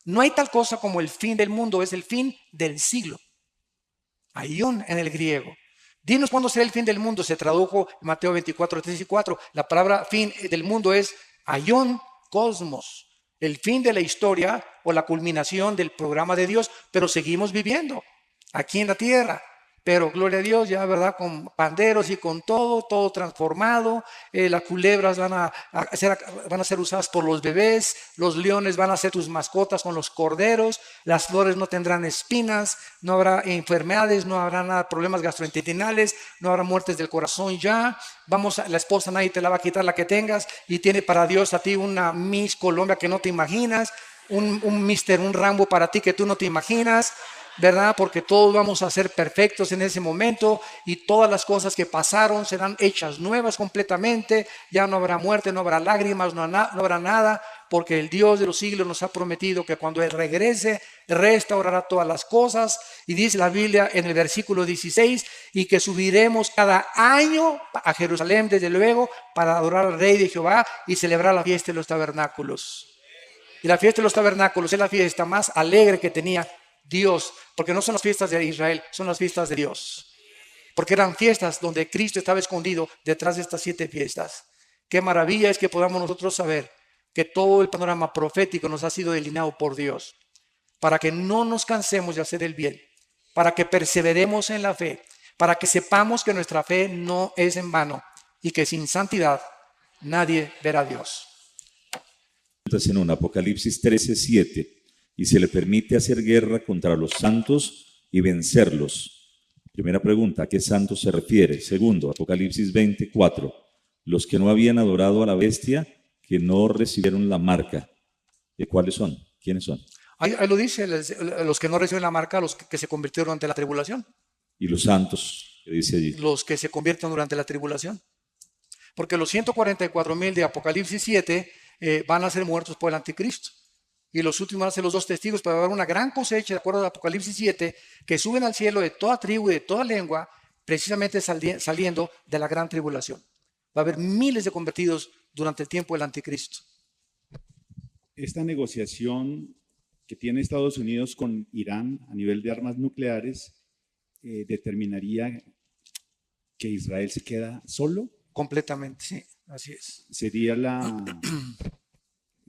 No hay tal cosa como el fin del mundo, es el fin del siglo. Aion en el griego. Dinos cuándo será el fin del mundo. Se tradujo en Mateo 24, 3 y 4. La palabra fin del mundo es aion cosmos. El fin de la historia o la culminación del programa de Dios. Pero seguimos viviendo aquí en la tierra. Pero gloria a Dios, ya verdad, con panderos y con todo transformado. Las culebras van a ser usadas por los bebés, los leones van a ser tus mascotas con los corderos, las flores no tendrán espinas, no habrá enfermedades, no habrá nada, problemas gastrointestinales, no habrá muertes del corazón ya. La esposa nadie te la va a quitar la que tengas, y tiene para Dios a ti una Miss Colombia que no te imaginas, un Rambo para ti que tú no te imaginas, ¿verdad? Porque todos vamos a ser perfectos en ese momento, y todas las cosas que pasaron serán hechas nuevas completamente. Ya no habrá muerte, no habrá lágrimas, no habrá nada, porque el Dios de los siglos nos ha prometido que cuando Él regrese, restaurará todas las cosas. Y dice la Biblia en el versículo 16, y que subiremos cada año a Jerusalén, desde luego, para adorar al Rey de Jehová y celebrar la fiesta de los tabernáculos. Y la fiesta de los tabernáculos es la fiesta más alegre que tenía Dios, porque no son las fiestas de Israel, son las fiestas de Dios, porque eran fiestas donde Cristo estaba escondido detrás de estas 7 fiestas. Qué maravilla es que podamos nosotros saber que todo el panorama profético nos ha sido delineado por Dios, para que no nos cansemos de hacer el bien, para que perseveremos en la fe, para que sepamos que nuestra fe no es en vano, y que sin santidad nadie verá a Dios. En un Apocalipsis 13:7, y se le permite hacer guerra contra los santos y vencerlos. Primera pregunta, ¿a qué santos se refiere? Segundo, Apocalipsis 20:4, los que no habían adorado a la bestia, que no recibieron la marca. ¿Cuáles son? ¿Quiénes son? Ahí lo dice, los que no reciben la marca, los que se convirtieron durante la tribulación. ¿Y los santos? ¿Qué dice allí? Los que se convierten durante la tribulación. Porque los 144,000 de Apocalipsis 7 van a ser muertos por el anticristo. Y los últimos van a ser los 2 testigos, para haber una gran cosecha, de acuerdo a Apocalipsis 7, que suben al cielo de toda tribu y de toda lengua, precisamente saliendo de la gran tribulación. Va a haber miles de convertidos durante el tiempo del anticristo. Esta negociación que tiene Estados Unidos con Irán a nivel de armas nucleares determinaría que Israel se queda solo. Completamente, sí, así es. Sería la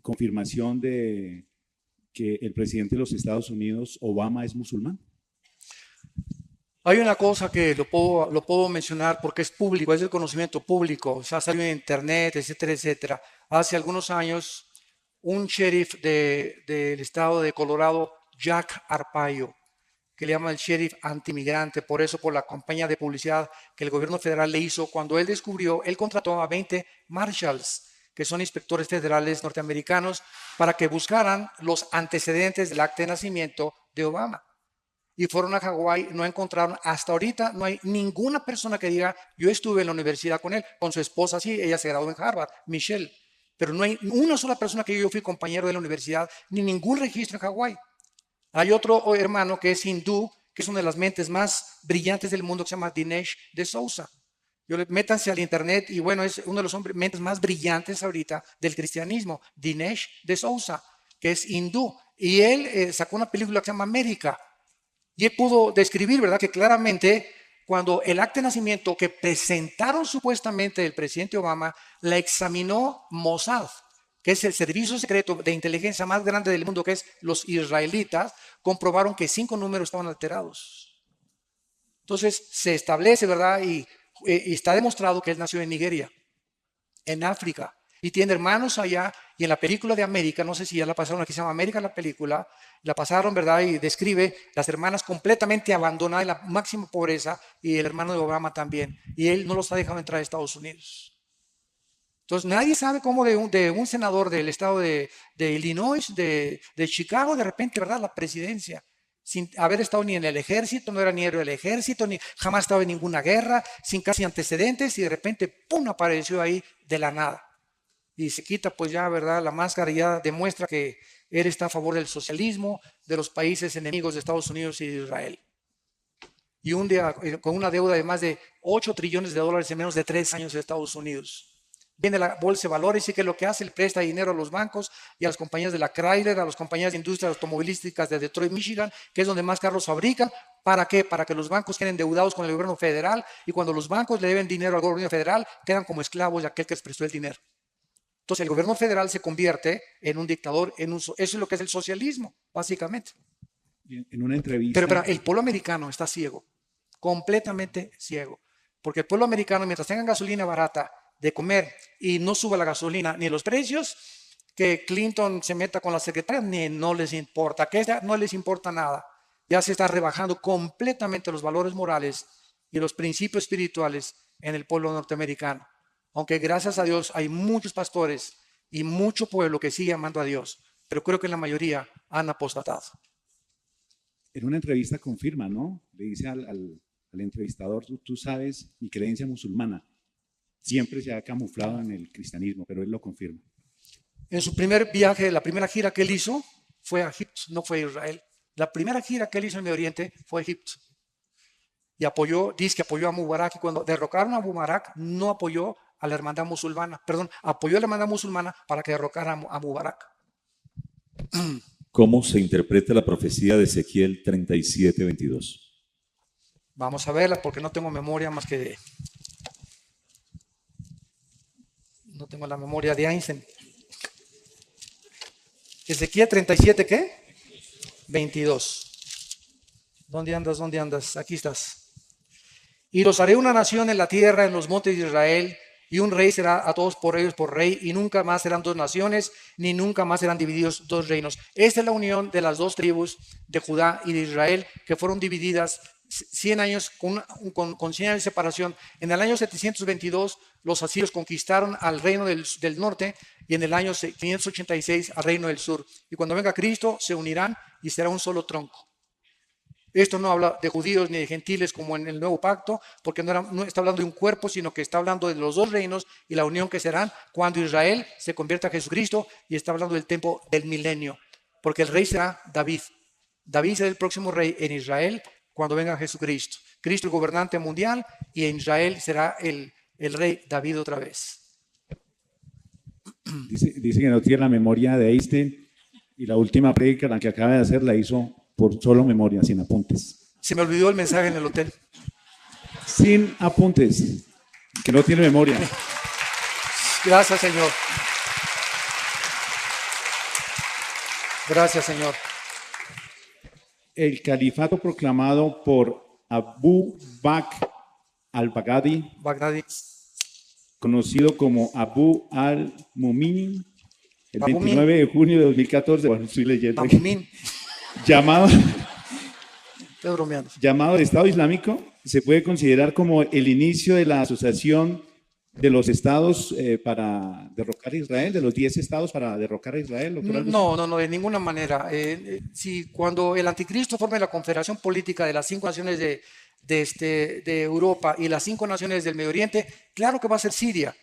confirmación de que el presidente de los Estados Unidos, Obama, es musulmán. Hay una cosa que lo puedo mencionar porque es público, es el conocimiento público, o sea, salió en internet, etcétera, etcétera. Hace algunos años, un sheriff del estado de Colorado, Jack Arpaio, que le llaman el sheriff antimigrante, por la campaña de publicidad que el gobierno federal le hizo, cuando él contrató a 20 marshals, que son inspectores federales norteamericanos, para que buscaran los antecedentes del acta de nacimiento de Obama. Y fueron a Hawái, no encontraron, hasta ahorita no hay ninguna persona que diga, yo estuve en la universidad con él, con su esposa, sí, ella se graduó en Harvard, Michelle, pero no hay una sola persona que yo fui compañero de la universidad, ni ningún registro en Hawái. Hay otro hermano que es hindú, que es una de las mentes más brillantes del mundo, que se llama Dinesh D'Souza. Métanse al internet y es uno de los mentes más brillantes ahorita del cristianismo, Dinesh D'Souza, que es hindú. Y él sacó una película que se llama América. Y él pudo describir, ¿verdad?, que claramente cuando el acta de nacimiento que presentaron supuestamente el presidente Obama, la examinó Mossad, que es el servicio secreto de inteligencia más grande del mundo, que es los israelitas, comprobaron que 5 números estaban alterados. Entonces se establece, ¿verdad? Y está demostrado que él nació en Nigeria, en África, y tiene hermanos allá. Y en la película de América, no sé si ya la pasaron, aquí se llama América la película, la pasaron, ¿verdad? Y describe las hermanas completamente abandonadas en la máxima pobreza, y el hermano de Obama también, y él no los ha dejado entrar a Estados Unidos. Entonces nadie sabe cómo de un senador del estado de Illinois, de Chicago, de repente, ¿verdad? La presidencia, sin haber estado ni en el ejército, no era ni héroe del ejército, ni jamás estaba en ninguna guerra, sin casi antecedentes, y de repente, ¡pum!, apareció ahí de la nada. Y se quita pues ya, ¿verdad?, la máscara, y ya demuestra que él está a favor del socialismo, de los países enemigos de Estados Unidos y de Israel. Y un día con una deuda de más de $8 trillones en menos de 3 años de Estados Unidos. Viene la bolsa de valores y ¿qué es lo que hace? Le presta dinero a los bancos y a las compañías de la Chrysler, a las compañías de industria automovilísticas de Detroit, Michigan, que es donde más carros fabrican. ¿Para qué? Para que los bancos queden endeudados con el gobierno federal, y cuando los bancos le deben dinero al gobierno federal, quedan como esclavos de aquel que les prestó el dinero. Entonces el gobierno federal se convierte en un dictador, eso es lo que es el socialismo, básicamente. En una entrevista... Pero el pueblo americano está ciego, completamente ciego, porque el pueblo americano, mientras tengan gasolina barata de comer y no suba la gasolina ni los precios, que Clinton se meta con la secretaria, ni no les importa, que no les importa nada. Ya se está rebajando completamente los valores morales y los principios espirituales en el pueblo norteamericano. Aunque gracias a Dios hay muchos pastores y mucho pueblo que sigue amando a Dios, pero creo que la mayoría han apostatado. En una entrevista confirma, ¿no? Le dice al entrevistador, tú sabes mi creencia musulmana. Siempre se ha camuflado en el cristianismo, pero él lo confirma. En su primer viaje, la primera gira que él hizo fue a Egipto, no fue a Israel. La primera gira que él hizo en Medio Oriente fue a Egipto. Y dice que apoyó a Mubarak, y cuando derrocaron a Mubarak, no apoyó a la hermandad musulmana. Perdón, apoyó a la hermandad musulmana para que derrocara a Mubarak. ¿Cómo se interpreta la profecía de Ezequiel 37:22? Vamos a verla porque no tengo memoria más que no tengo la memoria de Einstein. Ezequiel 37, ¿qué? 22. ¿Dónde andas? ¿Dónde andas? Aquí estás. Y los haré una nación en la tierra, en los montes de Israel, y un rey será a todos por ellos por rey, y nunca más serán 2 naciones, ni nunca más serán divididos 2 reinos. Esta es la unión de las 2 tribus de Judá y de Israel, que fueron divididas 100 años con 100 años de separación. En el año 722 los asirios conquistaron al reino del norte, y en el año 586 al reino del sur. Y cuando venga Cristo se unirán y será un solo tronco. Esto no habla de judíos ni de gentiles como en el nuevo pacto, porque no está hablando de un cuerpo, sino que está hablando de los 2 reinos y la unión que serán cuando Israel se convierta a Jesucristo, y está hablando del tiempo del milenio, porque el rey será David. David será el próximo rey en Israel cuando venga Jesucristo. Cristo el gobernante mundial, y en Israel será el rey David otra vez. Dice que no tiene la memoria de Einstein, y la última prédica, la que acaba de hacer, la hizo por solo memoria, sin apuntes. Se me olvidó el mensaje en el hotel. Sin apuntes, que no tiene memoria. Gracias, Señor. Gracias, Señor. El califato proclamado por Abu Bakr al-Baghdadi, conocido como Abu al-Mumin, el 29 de junio de 2014, bueno, estoy leyendo aquí, llamado el Estado Islámico, se puede considerar como el inicio de la asociación de los estados para derrocar a Israel, de los 10 estados para derrocar a Israel. No, de ninguna manera. Cuando el anticristo forme la confederación política de las 5 naciones de Europa y las 5 naciones del Medio Oriente, claro que va a ser Siria.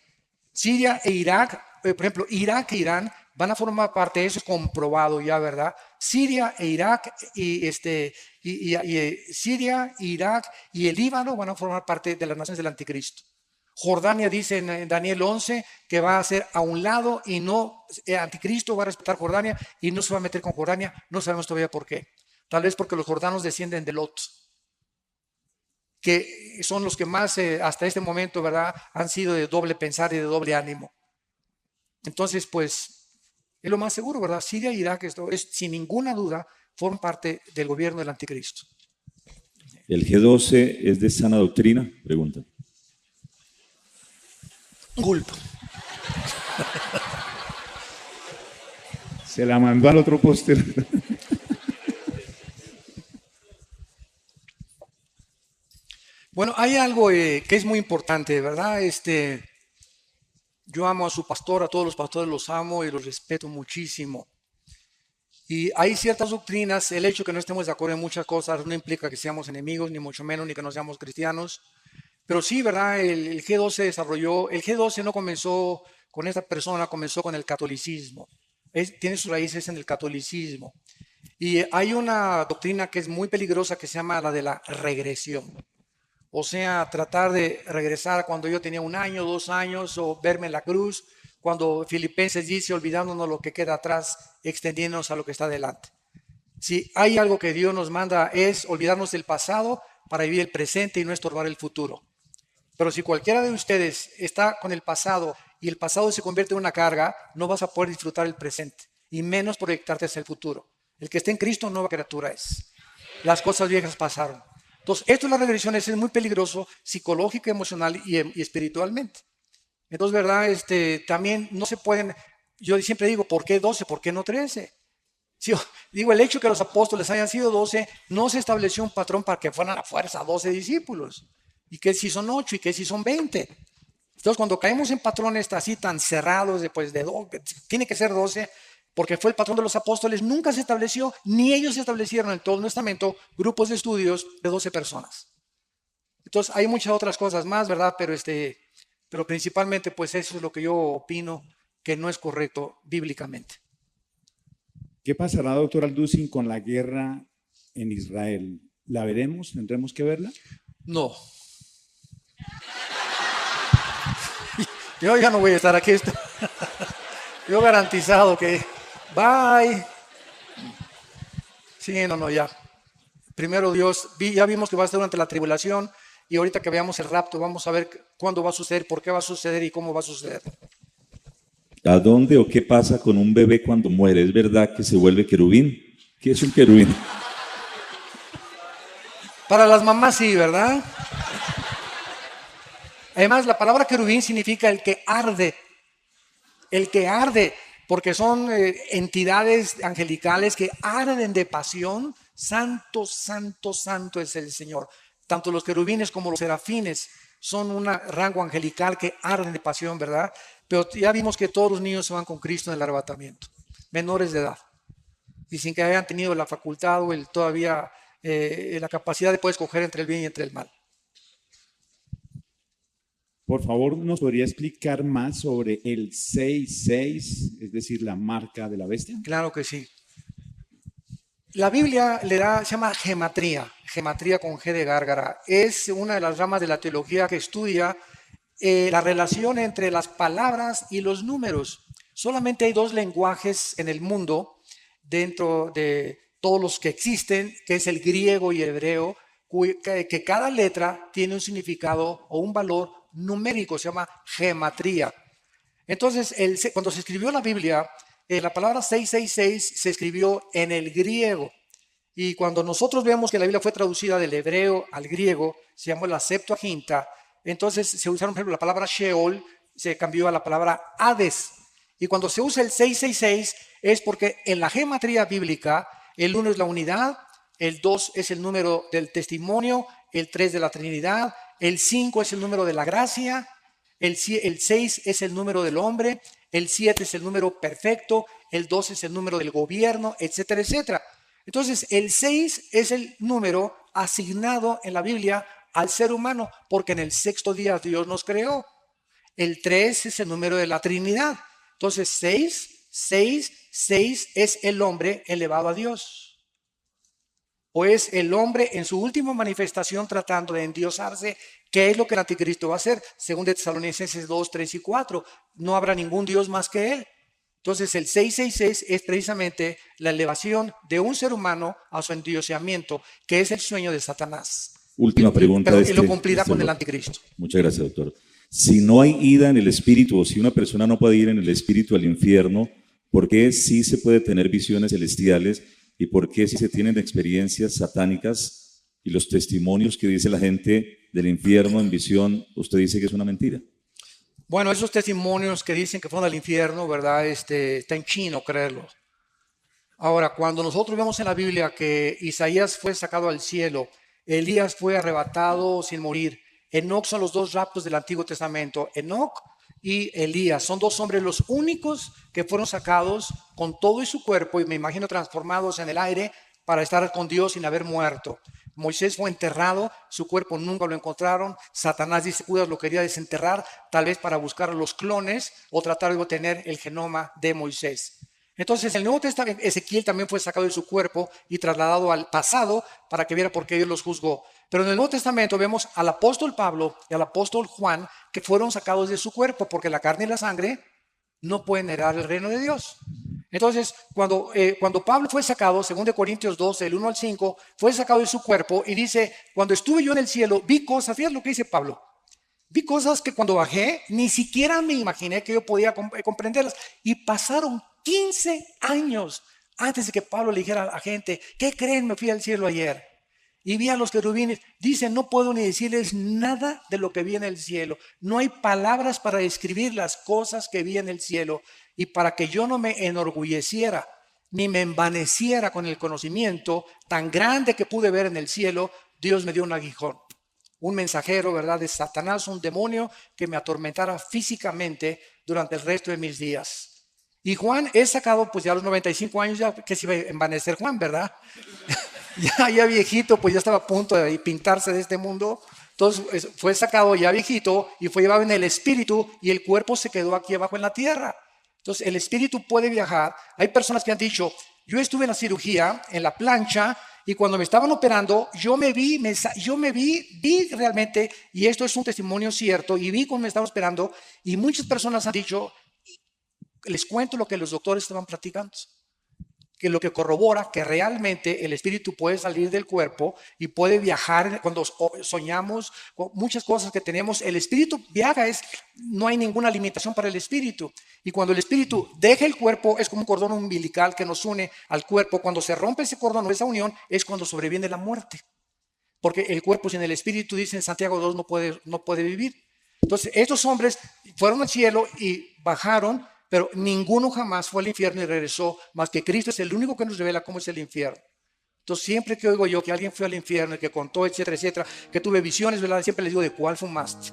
Siria e Irak, por ejemplo, Irak e Irán van a formar parte, eso es comprobado ya, ¿verdad? Siria e Irak Siria, Irak y el Líbano van a formar parte de las naciones del anticristo. Jordania dice en Daniel 11 que va a ser a un lado, y no, el anticristo va a respetar Jordania y no se va a meter con Jordania. No sabemos todavía por qué. Tal vez porque los jordanos descienden de Lot. que son los que más hasta este momento, ¿verdad?, han sido de doble pensar y de doble ánimo. Entonces, pues, es lo más seguro, ¿verdad? Siria e Irak, esto es, sin ninguna duda, forman parte del gobierno del anticristo. ¿El G12 es de sana doctrina? Pregunta. Gulp. Se la mandó al otro póster. Bueno, hay algo que es muy importante, ¿verdad? Yo amo a su pastor, a todos los pastores los amo y los respeto muchísimo. Y hay ciertas doctrinas, el hecho de que no estemos de acuerdo en muchas cosas no implica que seamos enemigos, ni mucho menos, ni que no seamos cristianos. Pero sí, ¿verdad? El G12 se desarrolló, el G12 no comenzó con esta persona, comenzó con el catolicismo. Tiene sus raíces en el catolicismo. Y hay una doctrina que es muy peligrosa que se llama la de la regresión. O sea, tratar de regresar a cuando yo tenía 1 año, 2 años, o verme en la cruz, cuando Filipenses dice, olvidándonos lo que queda atrás, extendiéndonos a lo que está delante. Si hay algo que Dios nos manda es olvidarnos del pasado para vivir el presente y no estorbar el futuro. Pero si cualquiera de ustedes está con el pasado y el pasado se convierte en una carga, no vas a poder disfrutar el presente y menos proyectarte hacia el futuro. El que esté en Cristo, nueva criatura es. Las cosas viejas pasaron. Entonces, esto de las regresiones es muy peligroso psicológica, emocional y espiritualmente. Entonces, ¿verdad? También no se pueden, yo siempre digo, ¿por qué 12? ¿Por qué no 13? Sí, digo, el hecho de que los apóstoles hayan sido 12, no se estableció un patrón para que fueran a fuerza 12 discípulos. Y que si son 8 y que si son 20. Entonces, cuando caemos en patrones así tan cerrados, tiene que ser 12, porque fue el patrón de los apóstoles, nunca se estableció, ni ellos establecieron en todo el Testamento grupos de estudios de 12 personas. Entonces, hay muchas otras cosas más, ¿verdad? Pero principalmente, pues eso es lo que yo opino que no es correcto bíblicamente. ¿Qué pasará, doctor Alducin, con la guerra en Israel? ¿La veremos? ¿Tendremos que verla? No. Yo ya no voy a estar aquí. Yo garantizado que... Bye. Sí, no, ya. Primero Dios, ya vimos que va a ser durante la tribulación y ahorita que veamos el rapto vamos a ver cuándo va a suceder, por qué va a suceder y cómo va a suceder. ¿A dónde o qué pasa con un bebé cuando muere? ¿Es verdad que se vuelve querubín? ¿Qué es un querubín? Para las mamás sí, ¿verdad? Además, la palabra querubín significa el que arde. El que arde, porque son entidades angelicales que arden de pasión. Santo, santo, santo es el Señor. Tanto los querubines como los serafines son un rango angelical que arden de pasión, ¿verdad? Pero ya vimos que todos los niños se van con Cristo en el arrebatamiento, menores de edad. Y sin que hayan tenido la facultad o todavía la capacidad de poder escoger entre el bien y entre el mal. Por favor, ¿nos podría explicar más sobre el 666, es decir, la marca de la bestia? Claro que sí. La Biblia se llama gematría con G de gárgara. Es una de las ramas de la teología que estudia la relación entre las palabras y los números. Solamente hay 2 lenguajes en el mundo, dentro de todos los que existen, que es el griego y el hebreo, que cada letra tiene un significado o un valor numérico, se llama gematría. Entonces, cuando se escribió la Biblia, la palabra 666 se escribió en el griego. Y cuando nosotros vemos que la Biblia fue traducida del hebreo al griego, se llamó la Septuaginta, entonces se usaron, por ejemplo, la palabra Sheol, se cambió a la palabra Hades. Y cuando se usa el 666 es porque en la gematría bíblica, el 1 es la unidad, el 2 es el número del testimonio, el 3 de la Trinidad, el 5 es el número de la gracia, el 6 es el número del hombre, el 7 es el número perfecto, el 2 es el número del gobierno, etcétera, etcétera. Entonces, el 6 es el número asignado en la Biblia al ser humano, porque en el 6º día Dios nos creó. El 3 es el número de la Trinidad. Entonces, 6 es el hombre elevado a Dios. O es el hombre en su última manifestación tratando de endiosarse. ¿Qué es lo que el anticristo va a hacer? Según de Tesalonicenses 2, 3 y 4. No habrá ningún Dios más que él. Entonces el 666 es precisamente la elevación de un ser humano a su endioseamiento, que es el sueño de Satanás. Última pregunta. Y lo cumplirá con el anticristo. Muchas gracias, doctor. Si no hay ida en el espíritu, o si una persona no puede ir en el espíritu al infierno, ¿por qué sí se puede tener visiones celestiales? ¿Y por qué si se tienen experiencias satánicas y los testimonios que dice la gente del infierno en visión, usted dice que es una mentira? Bueno, esos testimonios que dicen que fueron al infierno, ¿verdad? Está en chino creerlo. Ahora, cuando nosotros vemos en la Biblia que Isaías fue sacado al cielo, Elías fue arrebatado sin morir, Enoc son los dos raptos del Antiguo Testamento, Enoc y Elías son dos hombres los únicos que fueron sacados con todo y su cuerpo, y me imagino transformados en el aire para estar con Dios sin haber muerto. Moisés fue enterrado, su cuerpo nunca lo encontraron. Satanás, dice Judas, lo quería desenterrar, tal vez para buscar los clones o tratar de obtener el genoma de Moisés. Entonces, en el Nuevo Testamento, Ezequiel también fue sacado de su cuerpo y trasladado al pasado para que viera por qué Dios los juzgó. Pero en el Nuevo Testamento vemos al apóstol Pablo y al apóstol Juan que fueron sacados de su cuerpo porque la carne y la sangre no pueden heredar el reino de Dios. Entonces, cuando Pablo fue sacado, según de Corintios 12, del 1 al 5, fue sacado de su cuerpo y dice, cuando estuve yo en el cielo, vi cosas, fíjate lo que dice Pablo, vi cosas que cuando bajé ni siquiera me imaginé que yo podía comprenderlas. Y pasaron 15 años antes de que Pablo le dijera a la gente, ¿qué creen? Me fui al cielo ayer y vi a los querubines. Dice, no puedo ni decirles nada de lo que vi en el cielo. No hay palabras para describir las cosas que vi en el cielo. Y para que yo no me enorgulleciera ni me envaneciera con el conocimiento tan grande que pude ver en el cielo, Dios me dio un aguijón, un mensajero, ¿verdad?, de Satanás, un demonio que me atormentara físicamente durante el resto de mis días. Y Juan es sacado, pues ya a los 95 años, ya que se iba a envanecer Juan, ¿verdad? ya viejito, pues ya estaba a punto de pintarse de este mundo. Entonces fue sacado ya viejito y fue llevado en el espíritu y el cuerpo se quedó aquí abajo en la tierra. Entonces el espíritu puede viajar. Hay personas que han dicho, yo estuve en la cirugía, en la plancha, y cuando me estaban operando, yo me vi realmente, y esto es un testimonio cierto, y vi cómo me estaban operando, y muchas personas han dicho, les cuento lo que los doctores estaban platicando, que lo que corrobora que realmente el espíritu puede salir del cuerpo y puede viajar cuando soñamos, muchas cosas que tenemos, el espíritu viaja, no hay ninguna limitación para el espíritu. Y cuando el espíritu deja el cuerpo, es como un cordón umbilical que nos une al cuerpo. Cuando se rompe ese cordón o esa unión, es cuando sobreviene la muerte. Porque el cuerpo sin el espíritu, dice en Santiago 2, no puede vivir. Entonces, estos hombres fueron al cielo y bajaron, pero ninguno jamás fue al infierno y regresó, más que Cristo es el único que nos revela cómo es el infierno. Entonces, siempre que oigo yo que alguien fue al infierno, que contó, etcétera, etcétera, que tuve visiones, ¿verdad?, siempre les digo, ¿de cuál fumaste?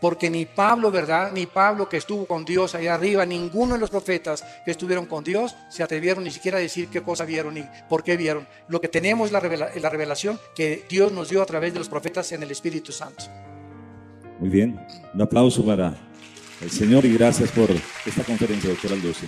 Porque ni Pablo, ¿verdad?, ni Pablo que estuvo con Dios allá arriba, ninguno de los profetas que estuvieron con Dios se atrevieron ni siquiera a decir qué cosa vieron y por qué vieron. Lo que tenemos es la revelación que Dios nos dio a través de los profetas en el Espíritu Santo. Muy bien, un aplauso para el Señor y gracias por esta conferencia, doctor Aldoce.